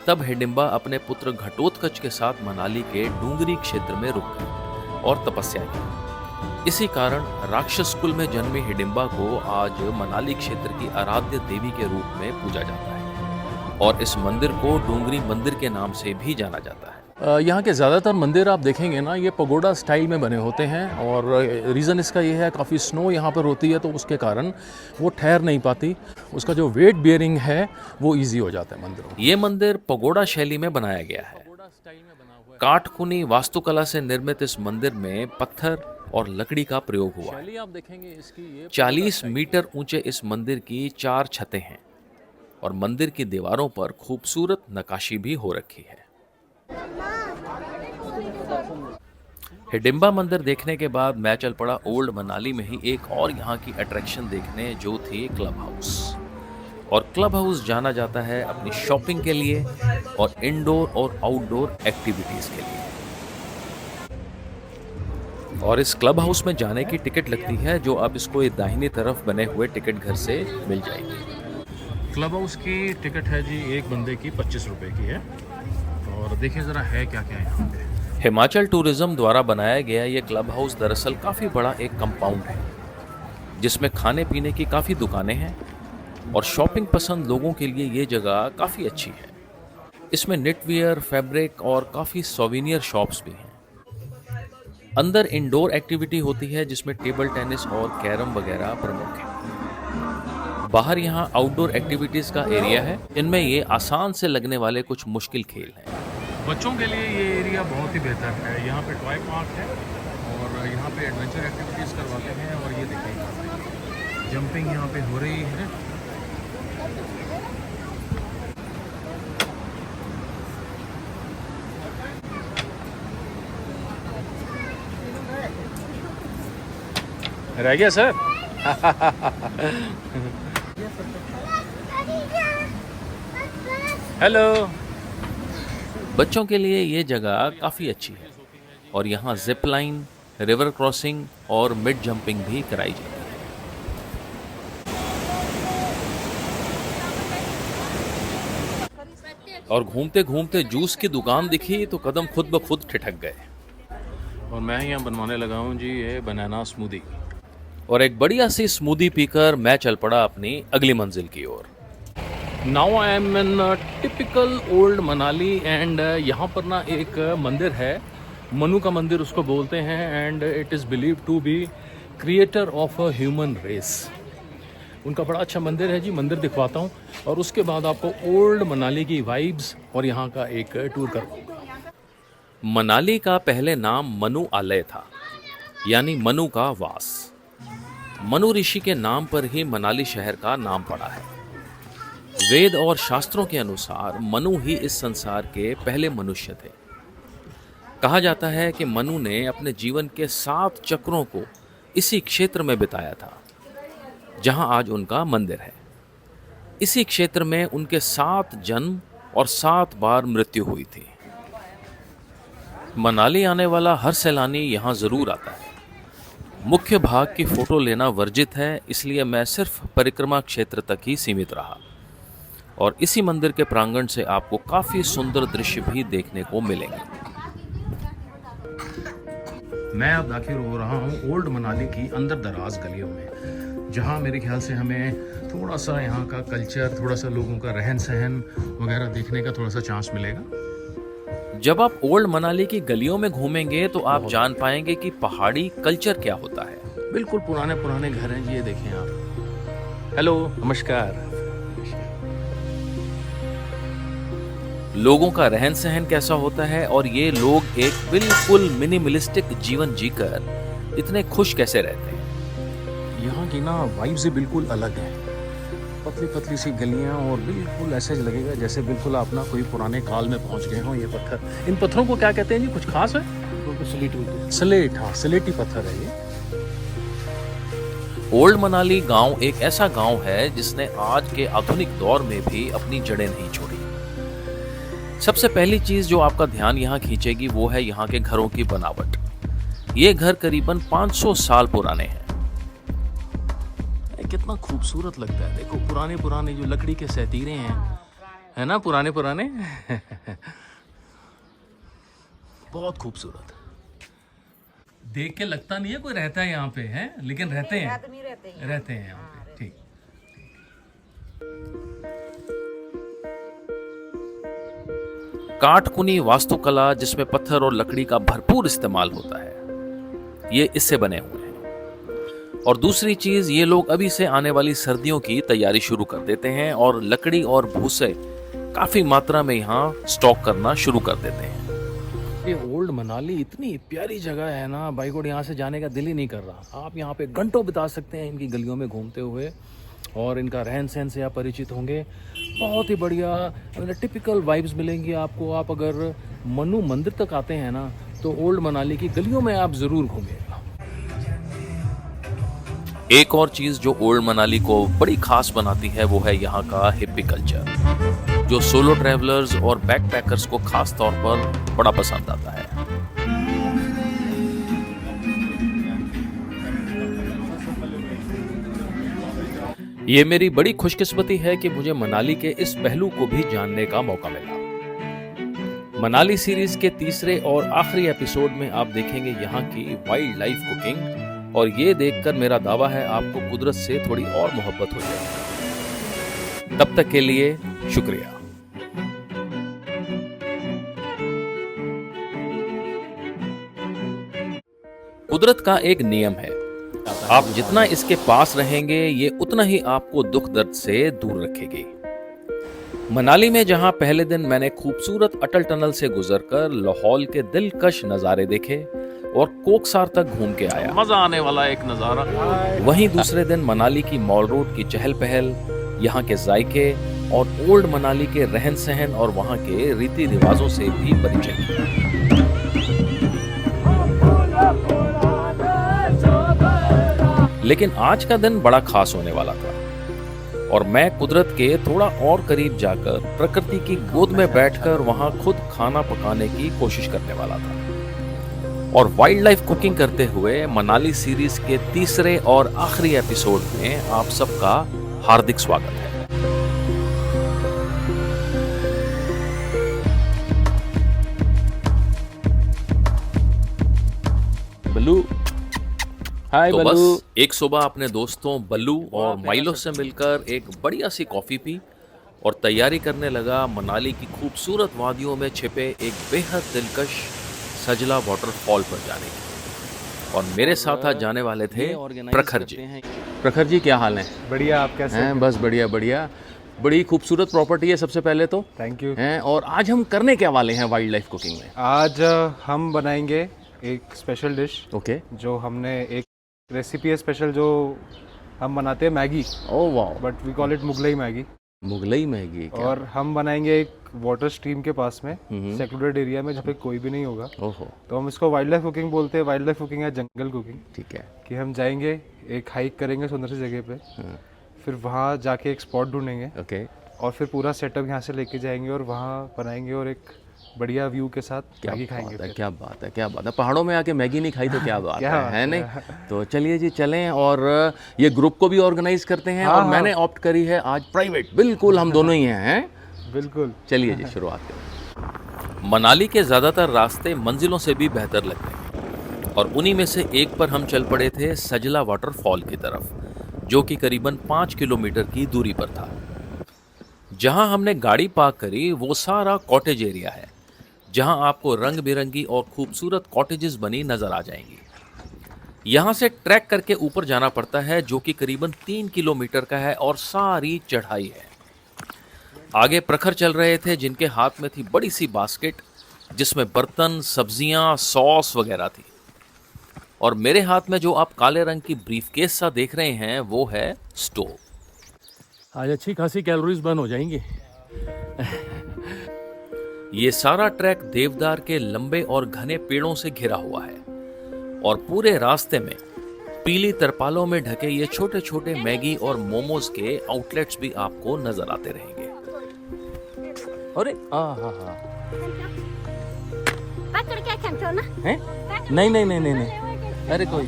तब हिडिंबा अपने पुत्र घटोत्कच के साथ मनाली के डूंगरी क्षेत्र में रुक गए और तपस्या की। इसी कारण राक्षस कुल में जन्मी हिडिंबा को आज मनाली क्षेत्र की आराध्य देवी के रूप में पूजा जाता है और इस मंदिर को डूंगरी मंदिर के नाम से भी जाना जाता है। यहाँ के ज़्यादातर मंदिर आप देखेंगे ना, ये पगोडा स्टाइल में बने होते हैं और रीज़न इसका ये है काफ़ी स्नो यहाँ पर होती है तो उसके कारण वो ठहर नहीं पाती, उसका जो वेट बियरिंग है वो इजी हो जाता है मंदिरों। ये मंदिर पगोडा शैली में बनाया गया है। काठकुनी वास्तुकला से निर्मित इस मंदिर में पत्थर और लकड़ी का प्रयोग हुआ है। आप देखेंगे इसकी 40 मीटर ऊंचे इस मंदिर की 4 छतें हैं और मंदिर की दीवारों पर खूबसूरत नक्काशी भी हो रखी है। हिडिंबा मंदिर देखने के बाद मैं चल पड़ा ओल्ड मनाली में ही एक और यहाँ की अट्रैक्शन देखने, जो थी क्लब हाउस। और क्लब हाउस जाना जाता है अपनी शॉपिंग के लिए और इंडोर और आउटडोर एक्टिविटीज के लिए। और इस क्लब हाउस में जाने की टिकट लगती है, जो अब इसको ये दाहिनी तरफ बने हुए टिकट घर से मिल जाएगी। क्लब हाउस की टिकट है जी एक बंदे की 25 रुपए की है। और देखिए ज़रा है क्या क्या यहाँ पे। हिमाचल टूरिज्म द्वारा बनाया गया ये क्लब हाउस दरअसल काफ़ी बड़ा एक कंपाउंड है, जिसमें खाने पीने की काफ़ी दुकानें हैं और शॉपिंग पसंद लोगों के लिए ये जगह काफ़ी अच्छी है। इसमें निटवियर, फैब्रिक और काफ़ी सोवेनियर शॉप्स भी हैं। अंदर इंडोर एक्टिविटी होती है जिसमें टेबल टेनिस और कैरम वगैरह प्रमुख है। बाहर यहाँ आउटडोर एक्टिविटीज़ का एरिया है, इनमें ये आसान से लगने वाले कुछ मुश्किल खेल हैं। बच्चों के लिए ये एरिया बहुत ही बेहतर है। यहाँ पे टॉय पार्क है और यहाँ पे एडवेंचर एक्टिविटीज़ करवाते हैं। और ये देखिए यहाँ पे जंपिंग यहाँ पे हो रही है। रह गया सर। हेलो। बच्चों के लिए ये जगह काफ़ी अच्छी है और यहाँ जिप लाइन, रिवर क्रॉसिंग और मिड जंपिंग भी कराई जाती है। और घूमते घूमते जूस की दुकान दिखी तो कदम खुद ब खुद ठिठक गए। और मैं यहाँ बनवाने लगा हूँ जी ये बनाना स्मूदी। और एक बढ़िया सी स्मूदी पीकर मैं चल पड़ा अपनी अगली मंजिल की ओर। Now I am in typical old Manali and यहाँ पर ना एक मंदिर है, मनु का मंदिर उसको बोलते हैं। And it is believe to be creator of a human race. उनका बड़ा अच्छा मंदिर है जी, मंदिर दिखवाता हूँ और उसके बाद आपको ओल्ड मनाली की वाइब्स और यहाँ का एक टूर करवाऊंगा। मनाली का पहले नाम मनु आलय था, यानी मनु का वास। मनु ऋषि के नाम पर ही मनाली शहर का नाम पड़ा है। वेद और शास्त्रों के अनुसार मनु ही इस संसार के पहले मनुष्य थे। कहा जाता है कि मनु ने अपने जीवन के 7 चक्रों को इसी क्षेत्र में बिताया था, जहां आज उनका मंदिर है। इसी क्षेत्र में उनके 7 जन्म और 7 बार मृत्यु हुई थी। मनाली आने वाला हर सैलानी यहाँ जरूर आता है। मुख्य भाग की फोटो लेना वर्जित है, इसलिए मैं सिर्फ परिक्रमा क्षेत्र तक ही सीमित रहा। और इसी मंदिर के प्रांगण से आपको काफी सुंदर दृश्य भी देखने को मिलेंगे। मैं अब दाखिल हो रहा हूँ ओल्ड मनाली की अंदर दराज गलियों में, जहाँ मेरे ख्याल से हमें थोड़ा सा यहाँ का कल्चर, थोड़ा सा लोगों का रहन सहन वगैरह देखने का थोड़ा सा चांस मिलेगा। जब आप ओल्ड मनाली की गलियों में घूमेंगे तो आप जान पाएंगे कि पहाड़ी कल्चर क्या होता है। बिल्कुल पुराने पुराने घर हैं जी, ये देखें आप। हेलो, नमस्कार। लोगों का रहन सहन कैसा होता है और ये लोग एक बिल्कुल मिनिमलिस्टिक जीवन जीकर इतने खुश कैसे रहते हैं। यहाँ की ना वाइब्स ही बिल्कुल अलग है। पतली पतली सी गलियाँ और बिल्कुल ऐसे लगेगा जैसे बिल्कुल आप ना कोई पुराने काल में पहुँच गए हो। ये पत्थर, इन पत्थरों को क्या कहते हैं जी, कुछ खास है? स्लेट, हाँ स्लेटी पत्थर है ये। ओल्ड मनाली गांव एक ऐसा गांव है जिसने आज के आधुनिक दौर में भी अपनी जड़ें नहीं छोड़ी। सबसे पहली चीज जो आपका ध्यान यहाँ खींचेगी वो है यहाँ के घरों की बनावट। ये घर करीबन 500 साल पुराने हैं। कितना खूबसूरत लगता है, देखो पुराने पुराने जो लकड़ी के सहतीरे हैं, है ना, पुराने पुराने। बहुत खूबसूरत, देख के लगता नहीं है कोई रहता है यहाँ पे, है लेकिन रहते हैं, रहते हैं यहाँ पे। ठीक। काटकुनी वास्तुकला जिसमें पत्थर और लकड़ी का भरपूर इस्तेमाल होता है, ये इससे बने हुए हैं। और दूसरी चीज, ये लोग अभी से आने वाली सर्दियों की तैयारी शुरू कर देते हैं और लकड़ी और भूसे काफी मात्रा में यहाँ स्टॉक करना शुरू कर देते हैं। ये ओल्ड मनाली इतनी प्यारी जगह है ना, भाई को यहाँ से जाने का दिल ही नहीं कर रहा। आप यहाँ पे घंटों बिता सकते हैं इनकी गलियों में घूमते हुए, और इनका रहन सहन से आप परिचित होंगे। बहुत ही बढ़िया टिपिकल वाइब्स मिलेंगी आपको। आप अगर मनु मंदिर तक आते हैं ना, तो ओल्ड मनाली की गलियों में आप ज़रूर घूमिएगा। एक और चीज जो ओल्ड मनाली को बड़ी खास बनाती है वो है यहाँ का हिप्पी कल्चर, जो सोलो ट्रैवलर्स और बैकपैकर्स को खास तौर पर बड़ा पसंद आता है। ये मेरी बड़ी खुशकिस्मती है कि मुझे मनाली के इस पहलू को भी जानने का मौका मिला। मनाली सीरीज के तीसरे और आखिरी एपिसोड में आप देखेंगे यहाँ की वाइल्ड लाइफ कुकिंग, और ये देखकर मेरा दावा है आपको कुदरत से थोड़ी और मोहब्बत हो जाएगी। तब तक के लिए शुक्रिया। कुदरत का एक नियम है, आप जितना इसके पास रहेंगे ये उतना ही आपको दुख दर्द से दूर रखेगी। मनाली में जहां पहले दिन मैंने खूबसूरत अटल टनल से गुजरकर लाहौल के दिलकश नजारे देखे और कोकसार तक घूम के आया, मजा आने वाला एक नजारा, वहीं दूसरे दिन मनाली की मॉल रोड की चहल पहल, यहाँ के जायके और ओल्ड मनाली के रहन सहन और वहाँ के रीति रिवाजों से भी परिचय किया। लेकिन आज का दिन बड़ा खास होने वाला था और मैं कुदरत के थोड़ा और करीब जाकर प्रकृति की गोद में बैठकर वहां खुद खाना पकाने की कोशिश करने वाला था। और वाइल्ड लाइफ कुकिंग करते हुए मनाली सीरीज के तीसरे और आखिरी एपिसोड में आप सबका हार्दिक स्वागत है। बल्लू, हाय तो बल्लू। बस एक सुबह अपने दोस्तों बल्लू और माइलो से मिलकर एक बढ़िया सी कॉफी पी और तैयारी करने लगा मनाली की खूबसूरत वादियों में छिपे एक बेहद दिलकश सजला वाटरफॉल पर जाने की। और मेरे साथ आज जाने वाले थे प्रखर जी। प्रखर जी, क्या हाल है? बढ़िया, आप कैसे हैं? बस बढ़िया बढ़िया। बड़ी खूबसूरत प्रॉपर्टी है सबसे पहले तो, थैंक यू। हैं। और आज हम करने क्या वाले हैं वाइल्ड लाइफ कुकिंग में? आज हम बनाएंगे एक स्पेशल डिश। ओके। जो हमने एक रेसिपी है स्पेशल, जो हम बनाते हैं मैगी। ओह वाह। But we call it Mughlai Maggi. Mughlai Maggi क्या? और हम बनाएंगे एक वाटर स्ट्रीम के पास में, सेक्लूडेड एरिया में, जहाँ पे कोई भी नहीं होगा। ओहो। तो हम इसको वाइल्ड लाइफ कुकिंग बोलते हैं। वाइल्ड लाइफ कुकिंग है जंगल कुकिंग। ठीक है। कि हम जाएंगे, एक हाइक करेंगे सुंदर सी जगह पे, फिर वहाँ जाके एक स्पॉट ढूंढेंगे। ओके। और फिर पूरा सेटअप यहाँ से लेके जाएंगे और वहाँ बनाएंगे और एक बढ़िया व्यू के साथ मैगी खाएंगे। क्या बात है, क्या बात है। पहाड़ों में आके मैगी नहीं खाई तो क्या बात है नहीं? तो चलिए जी, चलें। और ये ग्रुप को भी ऑर्गेनाइज करते हैं। और मैंने ऑप्ट करी है आज प्राइवेट, बिल्कुल हम दोनों ही हैं। बिल्कुल। चलिए जी, शुरुआत करें। मनाली के ज्यादातर रास्ते मंजिलों से भी बेहतर लगते हैं और उन्हीं में से एक पर हम चल पड़े थे सजला वाटरफॉल की तरफ, जो कि करीबन 5 किलोमीटर की दूरी पर था। जहां हमने गाड़ी पार्क करी वो सारा कॉटेज एरिया है, जहां आपको रंग बिरंगी और खूबसूरत कॉटेजेस बनी नजर आ जाएंगी। यहां से ट्रैक करके ऊपर जाना पड़ता है, जो कि करीबन 3 किलोमीटर का है और सारी चढ़ाई है। आगे प्रखर चल रहे थे, जिनके हाथ में थी बड़ी सी बास्केट जिसमें बर्तन, सब्जियां, सॉस वगैरह थी। और मेरे हाथ में जो आप काले रंग की ब्रीफकेस सा देख रहे हैं वो है स्टोव। आज अच्छी खासी कैलोरीज बर्न हो जाएंगी। ये सारा ट्रैक देवदार के लंबे और घने पेड़ों से घिरा हुआ है और पूरे रास्ते में पीली तरपालों में ढके ये छोटे छोटे मैगी और मोमोज के आउटलेट्स भी आपको नजर आते रहेंगे। अरे नहीं नहीं नहीं नहीं नहीं, अरे कोई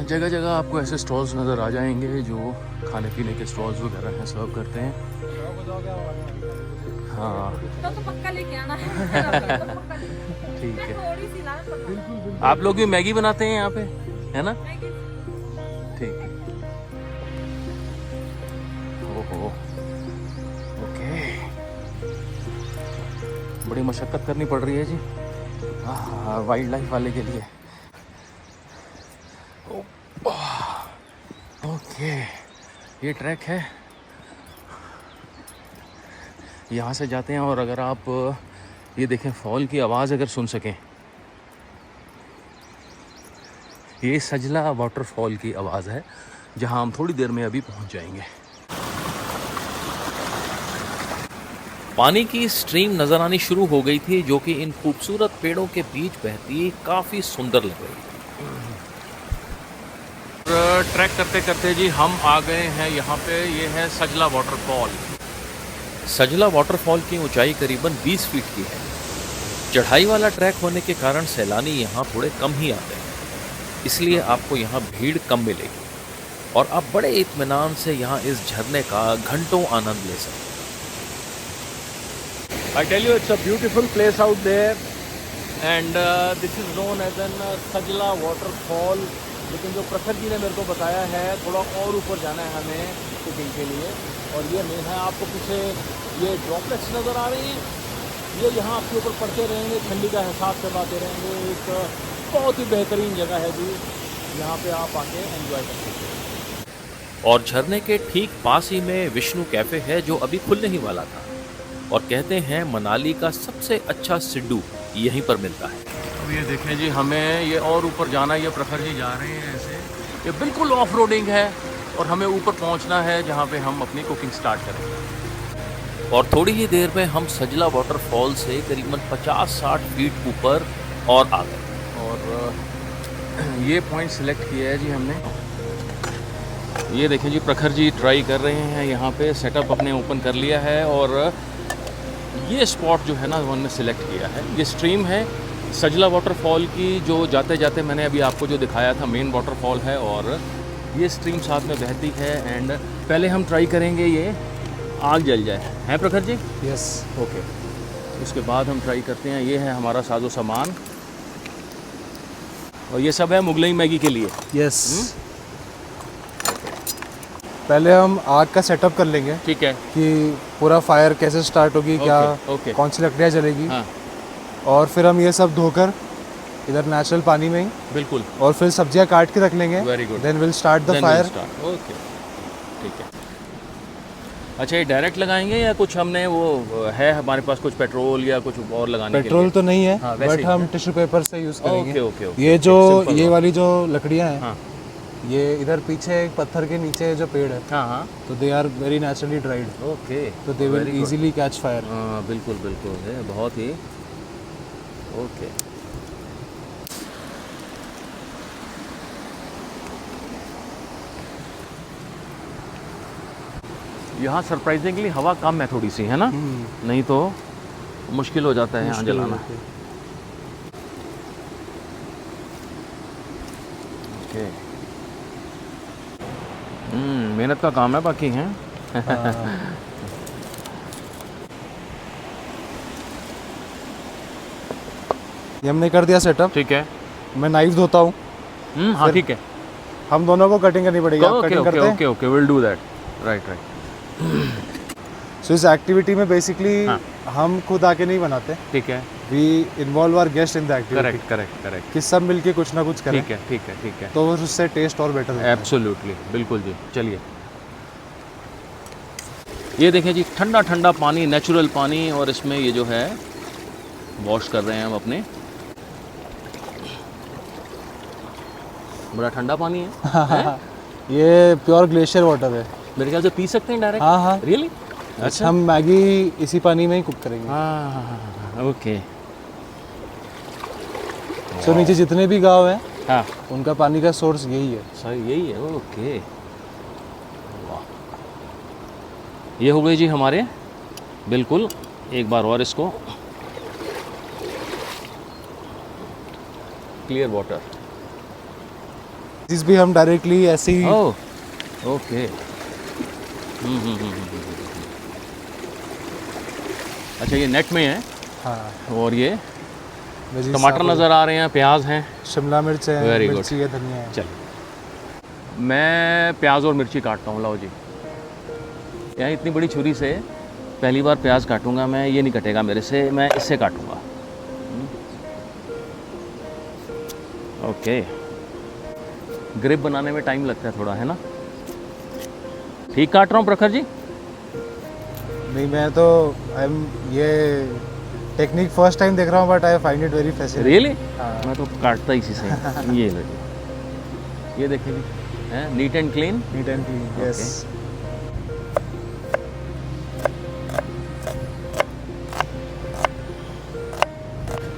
जगह जगह आपको ऐसे स्टॉल्स नजर आ जाएंगे जो खाने पीने के स्टॉल्स वगैरह हैं, सर्व करते हैं। हाँ तो पक्का लेके आना है। ठीक है। थोड़ी सी लाल पक्का। आप लोग भी मैगी बनाते हैं यहाँ पे, है ना? ठीक है। ओहो, ओके। बड़ी मशक्कत करनी पड़ रही है जी वाइल्ड लाइफ वाले के लिए। ओके, ये ट्रैक है, यहाँ से जाते हैं। और अगर आप ये देखें फॉल की आवाज़ अगर सुन सकें, ये सजला वाटरफॉल की आवाज़ है, जहाँ हम थोड़ी देर में अभी पहुँच जाएंगे। पानी की स्ट्रीम नजर आनी शुरू हो गई थी, जो कि इन खूबसूरत पेड़ों के बीच बहती काफ़ी सुंदर लग रही थी। ट्रैक करते करते जी हम आ गए हैं यहाँ पे, ये है सजला वाटरफॉल। सजला वाटरफॉल की ऊंचाई करीबन 20 फीट की है। चढ़ाई वाला ट्रैक होने के कारण सैलानी यहाँ थोड़े कम ही आते हैं, इसलिए आपको यहाँ भीड़ कम मिलेगी और आप बड़े इत्मीनान से यहाँ इस झरने का घंटों आनंद ले सकते हैं। I tell you, it's a beautiful place out there, and this is known as an सजला waterfall। लेकिन जो प्रखर जी ने मेरे को बताया है, थोड़ा और ऊपर जाना है हमें शूटिंग के लिए। और ये मेन है, आपको पीछे ये ड्रॉपलेट्स नज़र आ रही हैं, ये यहाँ आपके ऊपर पड़ते रहेंगे, ठंडी का एहसास करवाते रहेंगे। एक बहुत ही बेहतरीन जगह है जी, यहाँ पे आप आके एंजॉय कर सकते हैं। और झरने के ठीक पास ही में विष्णु कैफ़े है, जो अभी खुलने ही वाला था, और कहते हैं मनाली का सबसे अच्छा सिड्डू यहीं पर मिलता है। अब ये देखें जी, हमें ये और ऊपर जाना है। ये प्रखर जी जा रहे हैं ऐसे, ये बिल्कुल ऑफ रोडिंग है और हमें ऊपर पहुंचना है, जहां पे हम अपनी कुकिंग स्टार्ट करेंगे। और थोड़ी ही देर में हम सजला वाटरफॉल से करीबन 50-60 फीट ऊपर और आ गए। और ये पॉइंट सिलेक्ट किया है जी हमने। ये देखें जी, प्रखर जी ट्राई कर रहे हैं यहाँ पे, सेटअप अपने ओपन कर लिया है। और ये स्पॉट जो है ना, उन्होंने सिलेक्ट किया है। ये स्ट्रीम है सजला वाटरफॉल की, जो जाते जाते मैंने अभी आपको जो दिखाया था मेन वाटरफॉल है, और ये स्ट्रीम साथ में बहती है। एंड पहले हम ट्राई करेंगे ये आग जल जाए, हैं प्रखर जी? यस। ओके, उसके बाद हम ट्राई करते हैं। ये है हमारा साजो सामान, और ये सब है मुगलई मैगी के लिए। यस। पहले हम आग का सेटअप कर लेंगे, ठीक है, कि पूरा फायर कैसे स्टार्ट होगी, क्या ओके। कौन सी लकड़ियाँ जलेगी। हाँ, और फिर हम ये सब धोकर इधर नेचुरल पानी में ही, बिल्कुल, और फिर सब्जियां काट के रख लेंगे। Very good. Then will start the fire. Okay, ठीक है। अच्छा, ये डायरेक्ट लगाएंगे या कुछ हमने वो है हमारे पास कुछ पेट्रोल या कुछ और लगाने के लिए? पेट्रोल तो नहीं है, हाँ, वैसे बट ही हम टिश्यू पेपर से यूज़ करेंगे। Okay okay okay. ये जो Simple ये बात। वाली जो लकड़ियाँ हैं, हाँ ये इधर पीछे एक पत्थर के नीचे जो पेड़ है, हाँ हाँ, तो they are very naturally dried, okay, तो they will easily catch fire. हाँ बिल्कुल बिल्कुल, है बहुत ही ओके। यहाँ सरप्राइजिंगली हवा कम है थोड़ी सी, है ना? नहीं तो मुश्किल हो जाता है यहाँ जलाना। ओके, मेहनत का काम है, बाकी हैं। ये हमने कर दिया सेटअप, ठीक है। मैं नाइफ धोता हूँ। हाँ ठीक है, हम दोनों को कटिंग करनी पड़ेगी। आप ओके कटिंग ओके करते हैं? Okay okay, will do that, right right. So इस एक्टिविटी में बेसिकली हम खुद आके नहीं बनाते, ठीक है, we involve our guest in the activity. Correct correct correct, कि सब मिलके कुछ ना कुछ करें, ठीक है ठीक है ठीक है, तो उससे टेस्ट और बेटर होता है। एब्सोल्युटली, बिल्कुल जी। चलिए, ये देखें जी, ठंडा ठंडा पानी, नेचुरल पानी, और इसमें ये जो है वॉश कर रहे हैं हम अपने। बड़ा ठंडा पानी है। ये प्योर ग्लेशियर वाटर है, मेरे ख्याल से पी सकते हैं डायरेक्ट। हाँ हाँ, रियली? अच्छा, हम मैगी इसी पानी में ही कुक करेंगे। हाँ ओके। सो नीचे जितने भी गांव हैं, हाँ, उनका पानी का सोर्स यही है। सही यही है, ओके। वाह, ये हो गए जी हमारे, बिल्कुल। एक बार और इसको, क्लियर वाटर। जिस भी हम डायरेक्टली ऐसे ही ओके। अच्छा ये नेट में है। हाँ और ये वेजीज टमाटर आपको- नज़र आ रहे हैं, प्याज हैं। शिमला मिर्च है, Very good. मिर्ची है, धनिया है। चलिए मैं प्याज और मिर्ची काटता हूँ। लाओ जी, यहाँ इतनी बड़ी छुरी से पहली बार प्याज काटूंगा मैं, ये नहीं कटेगा मेरे से, मैं इससे काटूंगा। ओके, ग्रिप बनाने में टाइम लगता है थोड़ा, है ना? ठीक काट रहा हूँ प्रखर जी? नहीं मैं तो ये टेक्निक फर्स्ट टाइम देख रहा हूँ, but I find it very fascinating. Really? हाँ। मैं तो काटता इसी से ही। ये लो जी, ये देखिए जी, है neat and clean. Neat and clean, yes.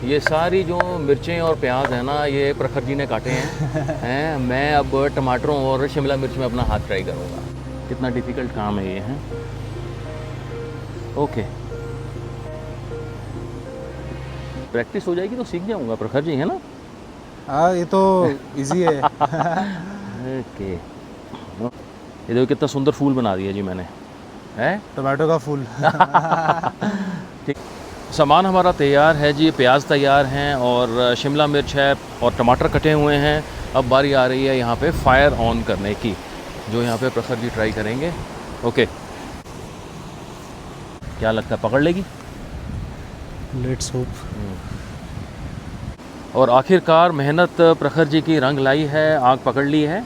ये सारी जो मिर्चें और प्याज है ना, ये प्रखर जी ने काटे हैं। मैं अब टमाटरों और शिमला मिर्च में अपना हाथ ट्राई करूँगा। कितना डिफ़िकल्ट काम है ये, है। ओके, प्रैक्टिस हो जाएगी तो सीख जाऊँगा प्रखर जी, है ना? हाँ ये तो इजी है। ओके, ये देखो कितना सुंदर फूल बना दिया जी मैंने, है टमाटो का फूल। ठीक, सामान हमारा तैयार है जी। प्याज तैयार हैं और शिमला मिर्च है और टमाटर कटे हुए हैं। अब बारी आ रही है यहाँ पे फायर ऑन करने की, जो यहाँ पे प्रखर जी ट्राई करेंगे। ओके, क्या लगता है पकड़ लेगी? Let's hope. और आखिरकार मेहनत प्रखर जी की रंग लाई है, आग पकड़ ली है।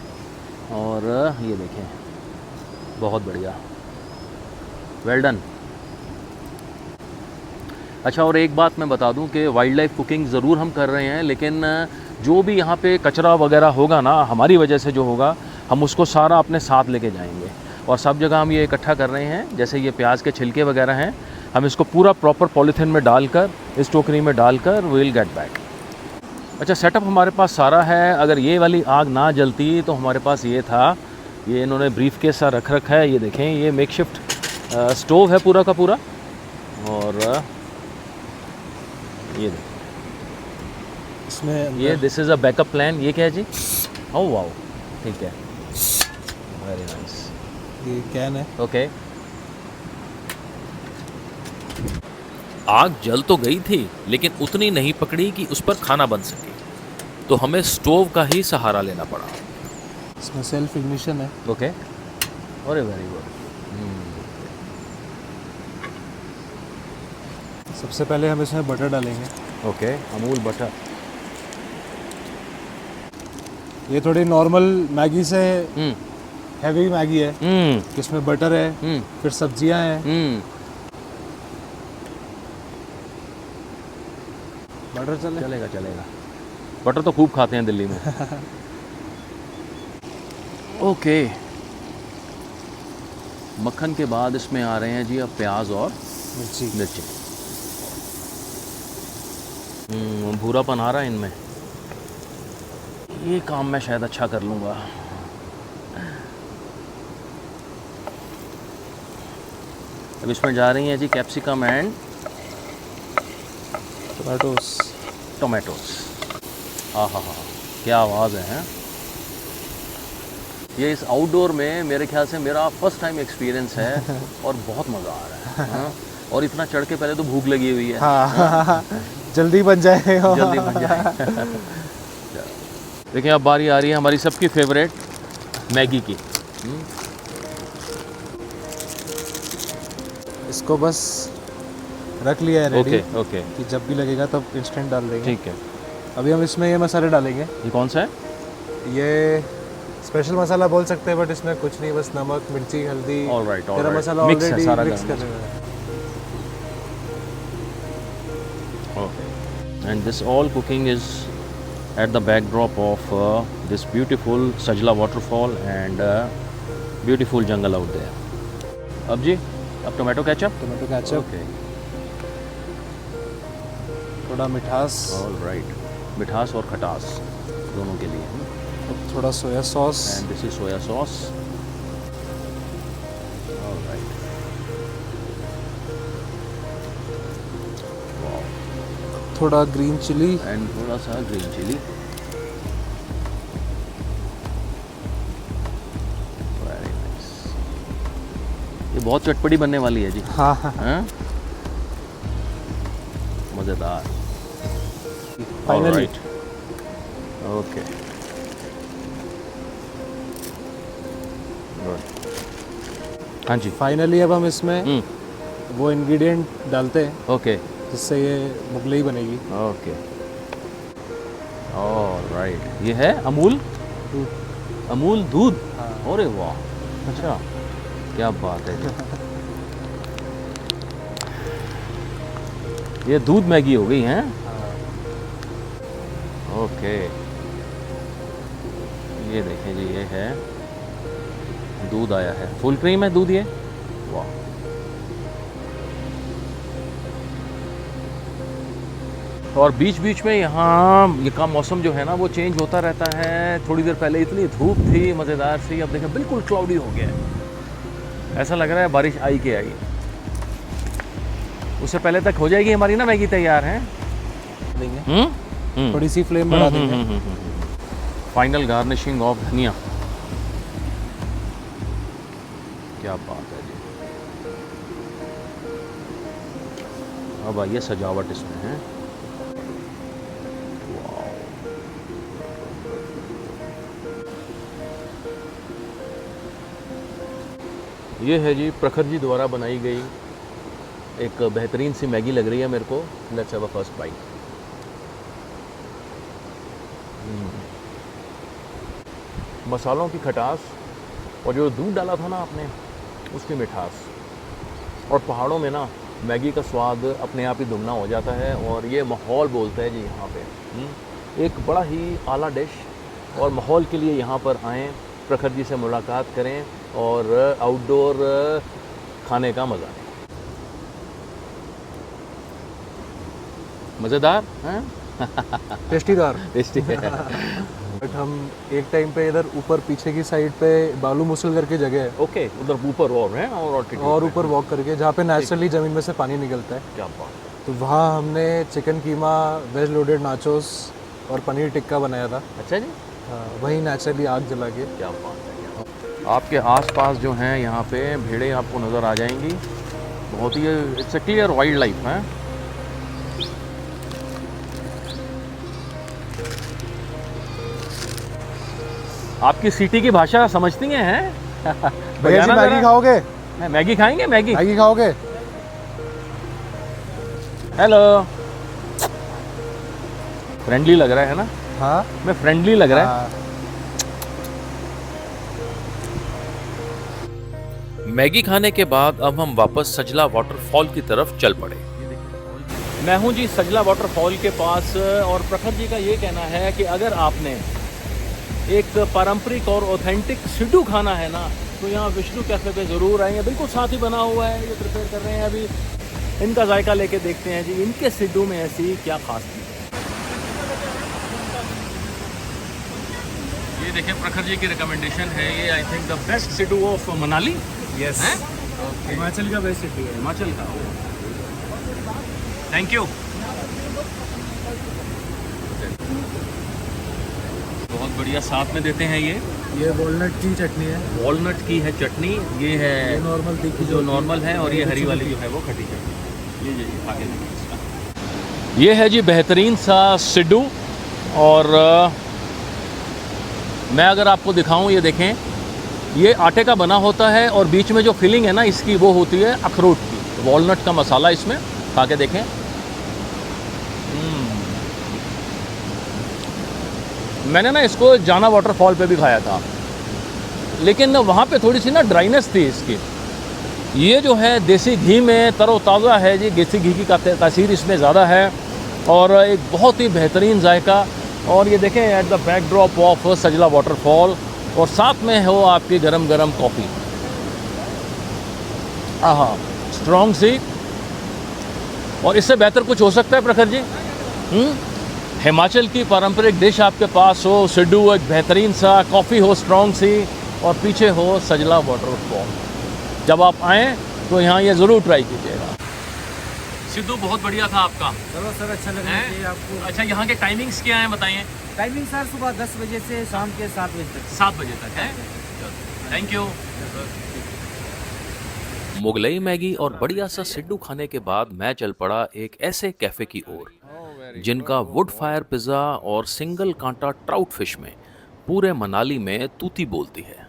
और ये देखें, बहुत बढ़िया, वेल डन। अच्छा, और एक बात मैं बता दूं कि वाइल्ड लाइफ कुकिंग ज़रूर हम कर रहे हैं, लेकिन जो भी यहाँ पे कचरा वगैरह होगा ना, हमारी वजह से जो होगा, हम उसको सारा अपने साथ लेके जाएंगे। और सब जगह हम ये इकट्ठा कर रहे हैं। जैसे ये प्याज के छिलके वगैरह हैं, हम इसको पूरा प्रॉपर पॉलीथीन में डालकर, इस टोकरी में डालकर विल गेट बैक। अच्छा, सेटअप हमारे पास सारा है। अगर ये वाली आग ना जलती तो हमारे पास ये था, ये इन्होंने ब्रीफ केस सा रख रखा है। ये देखें, ये मेकशिफ्ट स्टोव है पूरा का पूरा। और ये देखें, इसमें ये this is a backup plan. ये क्या है जी? ओह वाओ, ठीक है, वेरी नाइस। ये कैन है। ओके, आग जल तो गई थी, लेकिन उतनी नहीं पकड़ी कि उस पर खाना बन सके, तो हमें स्टोव का ही सहारा लेना पड़ा। इसमें सेल्फ इग्निशन है। ओके, अरे वेरी गुड। सबसे पहले हम इसमें बटर डालेंगे। Okay, Amul butter. ये थोड़ी नॉर्मल मैगी से हैवी मैगी है। इसमें बटर है, फिर सब्जियां हैं। बटर चलेगा चलेगा, बटर तो खूब खाते हैं दिल्ली में। ओके, मक्खन के बाद इसमें आ रहे हैं जी अब प्याज और मिर्ची। भूरापन आ रहा है इनमें, ये काम मैं शायद अच्छा कर लूँगा। अब इसमें जा रही हैं जी कैप्सिकम एंड टोमेटोस। हाँ, क्या आवाज़ है, हैं? ये इस आउटडोर में मेरे ख्याल से मेरा फर्स्ट टाइम एक्सपीरियंस है और बहुत मज़ा आ रहा है। हाँ? और इतना चढ़ के पहले तो भूख लगी हुई है। हाँ, जल्दी बन जाए। जल्दी बन जाए। देखिए, अब बारी आ रही है हमारी सबकी फेवरेट मैगी की। इसको बस रख लिया है रेडी। ओके, कि जब भी लगेगा तब इंस्टेंट डाल देंगे। ठीक है। अभी हम इसमें ये मसाले डालेंगे। ये कौन सा है? ये स्पेशल मसाला बोल सकते हैं, बट इसमें कुछ नहीं, बस नमक, मिर्ची, हल्दी, All right, गरम मसाला मिक्स है ऑलरेडी सारा मिक्स गरम कर रहे हैं। Okay, and this all cooking is at the backdrop of this beautiful Sajla waterfall and beautiful jungle out there. अब जी, अब tomato ketchup. Tomato ketchup, Okay, थोड़ा मिठास, all right, मिठास और खटास दोनों के लिए। थोड़ा soya sauce, And this is soya sauce. All right. Wow. थोड़ा ग्रीन चिली And थोड़ा सा ग्रीन चिली। Very nice. ये बहुत चटपटी बनने वाली है जी। हाँ हाँ? मज़ेदार। Finally. Alright. Okay good. हाँ जी। फाइनली अब हम इसमें वो इंग्रेडिएंट डालते हैं ओके जिससे ये मुगलई बनेगी। Okay alright. ये है अमूल अमूल दूध। अरे वाह, अच्छा क्या बात है। ये दूध मैगी हो गई है। ओके ये देखें जी, ये है दूध आया है, फुल क्रीम है दूध ये। वाह, और बीच बीच में यहाँ ये का मौसम जो है ना वो चेंज होता रहता है। थोड़ी देर पहले इतनी धूप थी मज़ेदार सी, अब देखें बिल्कुल क्लाउडी हो गया है। ऐसा लग रहा है बारिश आई के आई। उससे पहले तक हो जाएगी हमारी ना मैगी तैयार है। थोड़ी सी फ्लेम बढ़ा देंगे। फाइनल गार्निशिंग ऑफ धनिया। क्या बात है जी। अब आइए सजावट इसमें है। ये है जी प्रखर जी द्वारा बनाई गई एक बेहतरीन सी मैगी लग रही है मेरे को। Let's have a first bite. मसालों की खटास और जो दूध डाला था ना आपने उसकी मिठास, और पहाड़ों में ना मैगी का स्वाद अपने आप ही दुगना हो जाता है। और ये माहौल बोलता है जी यहाँ पे एक बड़ा ही आला डिश। और माहौल के लिए यहाँ पर आएँ, प्रखर जी से मुलाकात करें और आउटडोर खाने का मज़ा लें। मज़ेदार हैं? टेस्टीदार। टेस्टी है। बट हम एक टाइम पे इधर ऊपर पीछे की साइड पे बालू मुसल करके जगह है। ओके, उधर ऊपर और है और ऊपर वॉक करके जहाँ पे नेचुरली ज़मीन में से पानी निकलता है। क्या बात। तो वहाँ हमने चिकन कीमा, वेज लोडेड नाचोस और पनीर टिक्का बनाया था। अच्छा जी। हाँ, वहीं नेचुरली आग जला के। क्या बात है। आपके आसपास जो हैं यहाँ पे भेड़ें आपको नज़र आ जाएंगी। बहुत ही it's a clear wildlife है। आपकी सिटी की भाषा समझती हैं? भैया जी मैगी खाओगे? मैगी खाएंगे? मैगी खाओगे? हेलो। फ्रेंडली लग रहा है ना? हाँ, मैं फ्रेंडली लग रहा है। मैगी खाने के बाद अब हम वापस सजला वाटरफॉल की तरफ चल पड़े। मैं हूं जी सजला वाटरफॉल के पास, और प्रखर जी का ये कहना है कि अगर आपने एक पारंपरिक और ऑथेंटिक सिड्डू खाना है ना तो यहाँ विष्णु कैफ़े पे ज़रूर आएंगे। बिल्कुल साथ ही बना हुआ है, ये प्रिपेयर कर रहे हैं अभी। इनका जायका लेके देखते हैं जी इनके सिड्डू में ऐसी क्या खास चीज़ है। ये देखें प्रखर जी की रिकमेंडेशन है, ये I think the best siddu of Manali. Yes, Himachal का बेस्ट सिटी है। हिमाचल का। Thank you. बहुत बढ़िया। साथ में देते हैं ये वॉलनट की चटनी है। वॉलनट की है चटनी। ये है नॉर्मल तीखी जो नॉर्मल है, और ये हरी वाली जो है वो खट्टी चटनी। ये जी खा के देखिए इसका। ये है जी बेहतरीन सा सिड्डू। और मैं अगर आपको दिखाऊं, ये देखें, ये आटे का बना होता है और बीच में जो फिलिंग है ना इसकी वो होती है अखरोट की। वॉलनट का मसाला इसमें, खा के देखें। मैंने ना इसको जाना वाटरफॉल पे भी खाया था, लेकिन वहाँ पे थोड़ी सी ना ड्राइनेस थी इसकी। ये जो है देसी घी में तरोताज़ा है जी, देसी घी की तासीर इसमें ज़्यादा है, और एक बहुत ही बेहतरीन जायका। और ये देखें at the backdrop of Sajla waterfall, और साथ में हो आपकी गरम गरम कॉफ़ी। आहा, स्ट्रॉन्ग सी। और इससे बेहतर कुछ हो सकता है प्रखर जी? हिमाचल की पारंपरिक डिश आपके पास हो, सिड्डू, एक बेहतरीन सा कॉफ़ी हो स्ट्रॉन्ग सी, और पीछे हो सजला वाटरफॉल। जब आप आएँ तो यहाँ ये ज़रूर ट्राई कीजिएगा। सिद्धू बहुत बढ़िया था आपका। चलो सर, अच्छा लगना चाहिए आपको। अच्छा, यहाँ के टाइमिंग्स क्या हैं बताइए? टाइमिंग सर सुबह 10 बजे से शाम के 7 बजे तक। 7 बजे तक है। Thank you. मुगलई मैगी और बढ़िया सा सिड्डू खाने के बाद मैं चल पड़ा एक ऐसे कैफे की ओर जिनका वुड फायर पिज्जा और सिंगल कांटा ट्राउट फिश में पूरे मनाली में तूती बोलती है।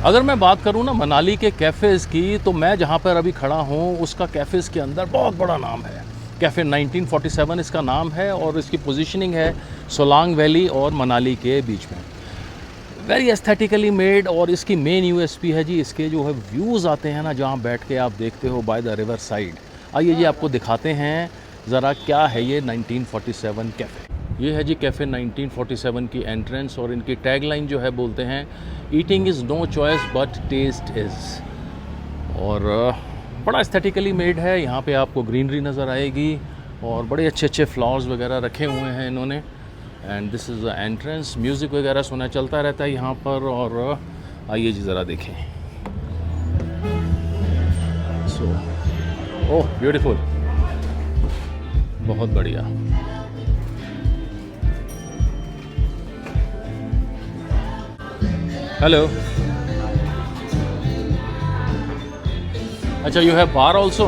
अगर मैं बात करूं ना मनाली के कैफ़ेज़ की, तो मैं जहां पर अभी खड़ा हूं उसका कैफ़ेज़ के अंदर बहुत बड़ा नाम है। कैफ़े 1947 इसका नाम है और इसकी पोजीशनिंग है सोलांग वैली और मनाली के बीच में। वेरी एस्थेटिकली मेड, और इसकी मेन यूएसपी है जी इसके जो है व्यूज़ आते हैं ना जहाँ बैठ के आप देखते हो बाय द रिवर साइड। आइए जी आपको दिखाते हैं ज़रा क्या है ये 1947 कैफ़े। ये है जी कैफ़े 1947 की एंट्रेंस, और इनकी टैगलाइन जो है बोलते हैं eating is no choice but taste is. और बड़ा एस्थेटिकली मेड है। यहाँ पे आपको ग्रीनरी नज़र आएगी और बड़े अच्छे अच्छे फ्लावर्स वगैरह रखे हुए हैं इन्होंने। And this is the entrance. Music वगैरह सुना चलता रहता है यहाँ पर। और आइए जी ज़रा देखें। सो ओह ब्यूटीफुल, बहुत बढ़िया। हेलो, अच्छा you have bar also?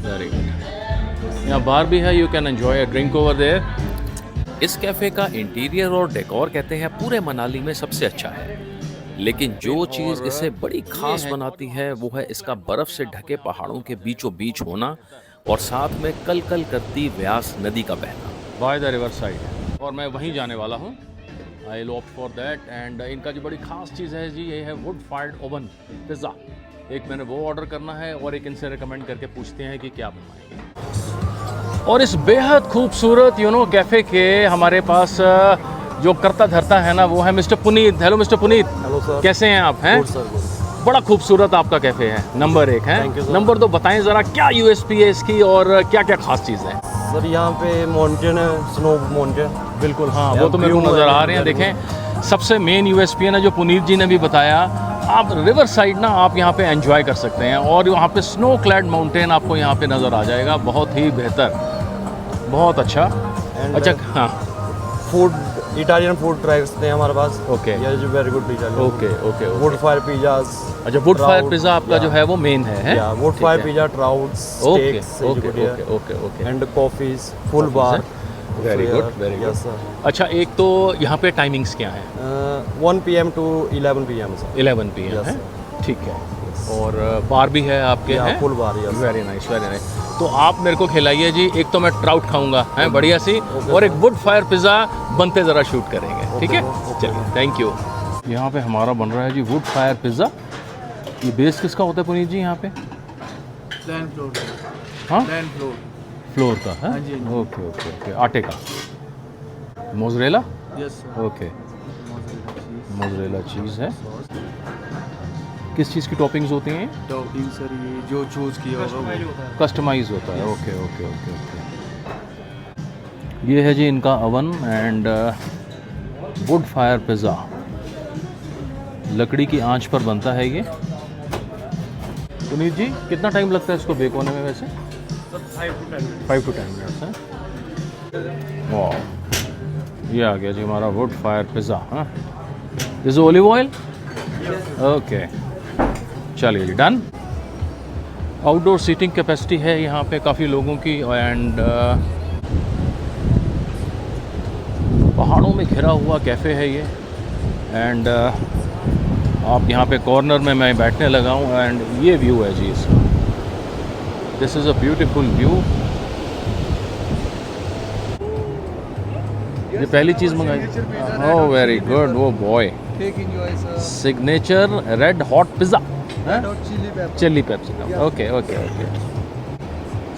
Very good. यहाँ बार भी है, you can enjoy a drink over there. इस कैफे का इंटीरियर और डेकोर कहते हैं पूरे मनाली में सबसे अच्छा है, लेकिन जो चीज़ इसे बड़ी खास बनाती है वो है इसका बर्फ़ से ढके पहाड़ों के बीचों बीच होना और साथ में कल कल करती व्यास नदी का बहना बाय द रिवर साइड। और मैं वहीं जाने वाला हूँ। I will opt for that. And इनका जो बड़ी खास चीज़ है जी ये है वुड फायर्ड ओवन पिज़्ज़ा। एक मैंने वो ऑर्डर करना है और एक इनसे रिकमेंड करके पूछते हैं कि क्या बनवाएंगे। और इस बेहद खूबसूरत कैफ़े के हमारे पास जो करता धरता है ना वो है mister Puneet. Hello mister Puneet. Hello sir, कैसे हैं आप? हैं बड़ा खूबसूरत आपका कैफ़े है, नंबर 1 है। नंबर 2 बताएं ज़रा क्या यूएसपी है इसकी और क्या क्या खास चीज़ है? सर यहाँ पे माउंटेन है, स्नो माउंटेन। बिल्कुल हाँ, वो तो मेरे को नज़र आ रहे हैं। देखें सबसे मेन यूएसपी है ना जो पुनीत जी ने भी बताया, आप रिवर साइड ना आप यहाँ पे एंजॉय कर सकते हैं और वहाँ पे स्नो क्लैड माउंटेन आपको यहाँ पे नज़र आ जाएगा। बहुत ही बेहतर, बहुत अच्छा। अच्छा हाँ, फूड इटालियन फूड ट्राई करते हैं हमारे पास। ओके, ये जो very good Italian. Okay okay. Wood fire pizzas. अच्छा, वुड फायर पिज़्ज़ा आपका जो है वो मेन है? Wood fire pizza, trouts, steaks, okay okay okay. And coffees, full bar. Very good, very good sir. अच्छा, एक तो यहाँ पे टाइमिंग्स क्या हैं? 1 PM to 11 PM sir. 11 PM है, ठीक है। और बार भी है आपके? हैं full bar. Very nice, very nice. तो आप मेरे को खिलाइए जी, एक तो मैं ट्राउट खाऊंगा है बढ़िया सी, और एक वुड फायर पिज़्ज़ा बनते ज़रा शूट करेंगे, ठीक है? चलिए, थैंक यू। यहाँ पे हमारा बन रहा है जी वुड फायर पिज़्ज़ा। ये बेस किसका होता है पुनीत जी यहाँ पे? Land flour. हाँ, लैंड फ्लोर फ्लोर का है? हाँ जी। Okay okay okay. आटे का mozzarella? Yes sir. Okay, mozzarella cheese है। किस चीज़ की टॉपिंग्स होती हैं? टॉपिंग सर ये जो चूज़ किया होगा कस्टमाइज होता है। Okay okay okay okay. ये है जी इनका oven and wood fire pizza. लकड़ी की आंच पर बनता है ये। पुनीत जी कितना टाइम लगता है इसको बेक होने में वैसे? 5 to 10 मिनट्स है। वाह, ये आ गया जी हमारा वुड फायर पिज़्ज़ा। हाँ, इज ओलिव ऑयल? ओके, चलिए जी, डन। आउटडोर सीटिंग कैपेसिटी है यहाँ पे काफ़ी लोगों की। एंड पहाड़ों में घिरा हुआ कैफ़े है ये। एंड आप यहाँ पे कॉर्नर में मैं बैठने लगा हूँ एंड ये व्यू है जी इसका। This is a beautiful view. ये पहली चीज़ मंगाई। ओह वेरी गुड, वो boy. Signature red hot pizza, chilli capsicum. Okay okay okay.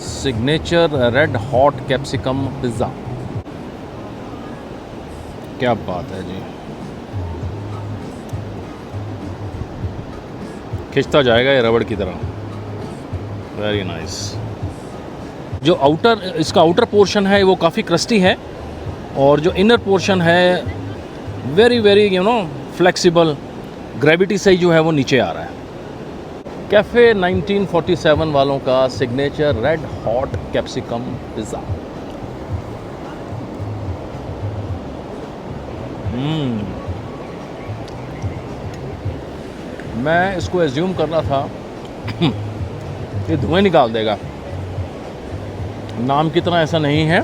Signature red hot capsicum pizza, क्या बात है जी। खिंचता जाएगा ये रबड़ की तरह। Very nice. जो इसका आउटर पोर्शन है वो काफ़ी क्रस्टी है और जो इनर पोर्शन है वेरी वेरी फ्लेक्सिबल। ग्रेविटी से ही जो है वो नीचे आ रहा है। कैफ़े 1947 वालों का signature red hot capsicum pizza. मैं इसको एज्यूम कर रहा था ये धुएं निकाल देगा, नाम की तरह ऐसा नहीं है।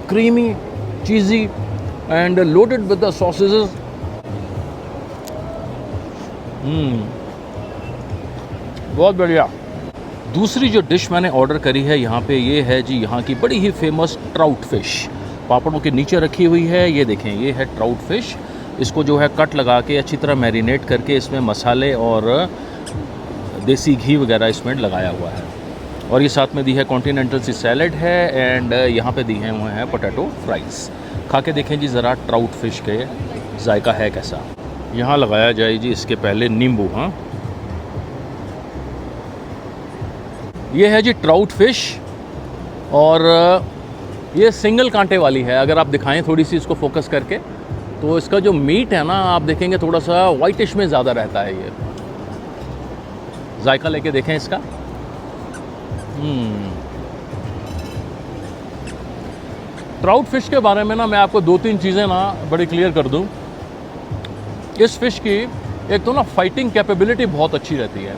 Creamy, cheesy and loaded with the sausages. बहुत बढ़िया। दूसरी जो डिश मैंने ऑर्डर करी है यहाँ पे, ये है जी यहाँ की बड़ी ही फेमस ट्राउट फिश। पापड़ों के नीचे रखी हुई है, ये देखें, ये है ट्राउट फिश। इसको जो है कट लगा के अच्छी तरह मैरिनेट करके इसमें मसाले और देसी घी वगैरह इसमें लगाया हुआ है। और ये साथ में दी है कॉन्टिनेंटल सी सैलड है एंड यहाँ पे दी हुए हैं पोटैटो फ्राइज़। खा के देखें जी ज़रा ट्राउट फिश के जायका है कैसा। यहाँ लगाया जाए जी इसके पहले नींबू। हाँ, ये है जी ट्राउट फिश और ये सिंगल कांटे वाली है। अगर आप दिखाएं थोड़ी सी इसको फोकस करके, तो इसका जो मीट है ना, आप देखेंगे थोड़ा सा वाइटिश में ज़्यादा रहता है। ये जायका लेके देखें इसका। ट्राउट फिश के बारे में ना मैं आपको 2-3 चीज़ें ना बड़ी क्लियर कर दूं। इस फिश की एक तो ना फाइटिंग कैपेबिलिटी बहुत अच्छी रहती है।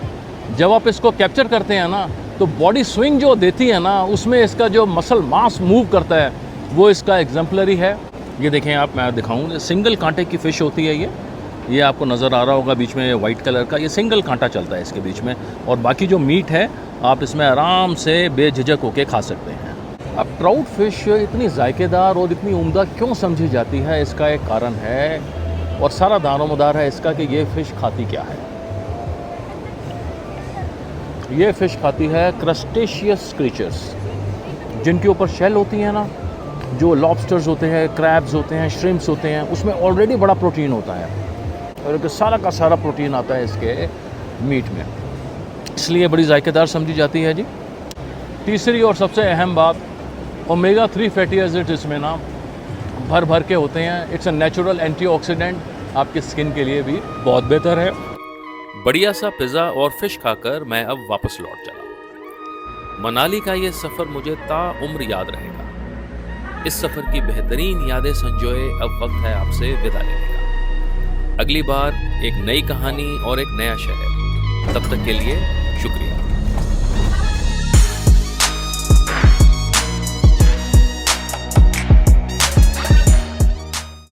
जब आप इसको कैप्चर करते हैं ना, तो बॉडी स्विंग जो देती है ना, उसमें इसका जो मसल मास मूव करता है वो इसका एग्जाम्पलरी है। ये देखें आप, मैं दिखाऊं, सिंगल कांटे की फ़िश होती है ये आपको नज़र आ रहा होगा बीच में वाइट कलर का, ये सिंगल कांटा चलता है इसके बीच में। और बाकी जो मीट है आप इसमें आराम से बेझिझक होके खा सकते हैं। अब ट्राउट फिश इतनी जायकेदार और इतनी उम्दा क्यों समझी जाती है, इसका एक कारण है और सारा दारोमदार है इसका कि ये फ़िश खाती क्या है। ये फ़िश खाती है क्रस्टेशियस क्रीचर्स, जिनके ऊपर शेल होती है ना, जो लॉबस्टर्स होते हैं, क्रैब्स होते हैं, श्रिम्प्स होते हैं, उसमें ऑलरेडी बड़ा प्रोटीन होता है और सारा का सारा प्रोटीन आता है इसके मीट में, इसलिए बड़ी जायकेदार समझी जाती है जी। तीसरी और सबसे अहम बात, ओमेगा 3 फैटी एसिड्स इसमें ना भर भर के होते हैं। इट्स अ नेचुरल एंटीऑक्सीडेंट, आपकी स्किन के लिए भी बहुत बेहतर है। बढ़िया सा पिज़्ज़ा और फिश खाकर मैं अब वापस लौट चला। मनाली का ये सफ़र मुझे ताउम्र याद रहेगा। इस सफ़र की बेहतरीन यादें संजोए अब वक्त है आपसे विदा लेने का। अगली बार एक नई कहानी और एक नया शहर। तब तक के लिए शुक्रिया।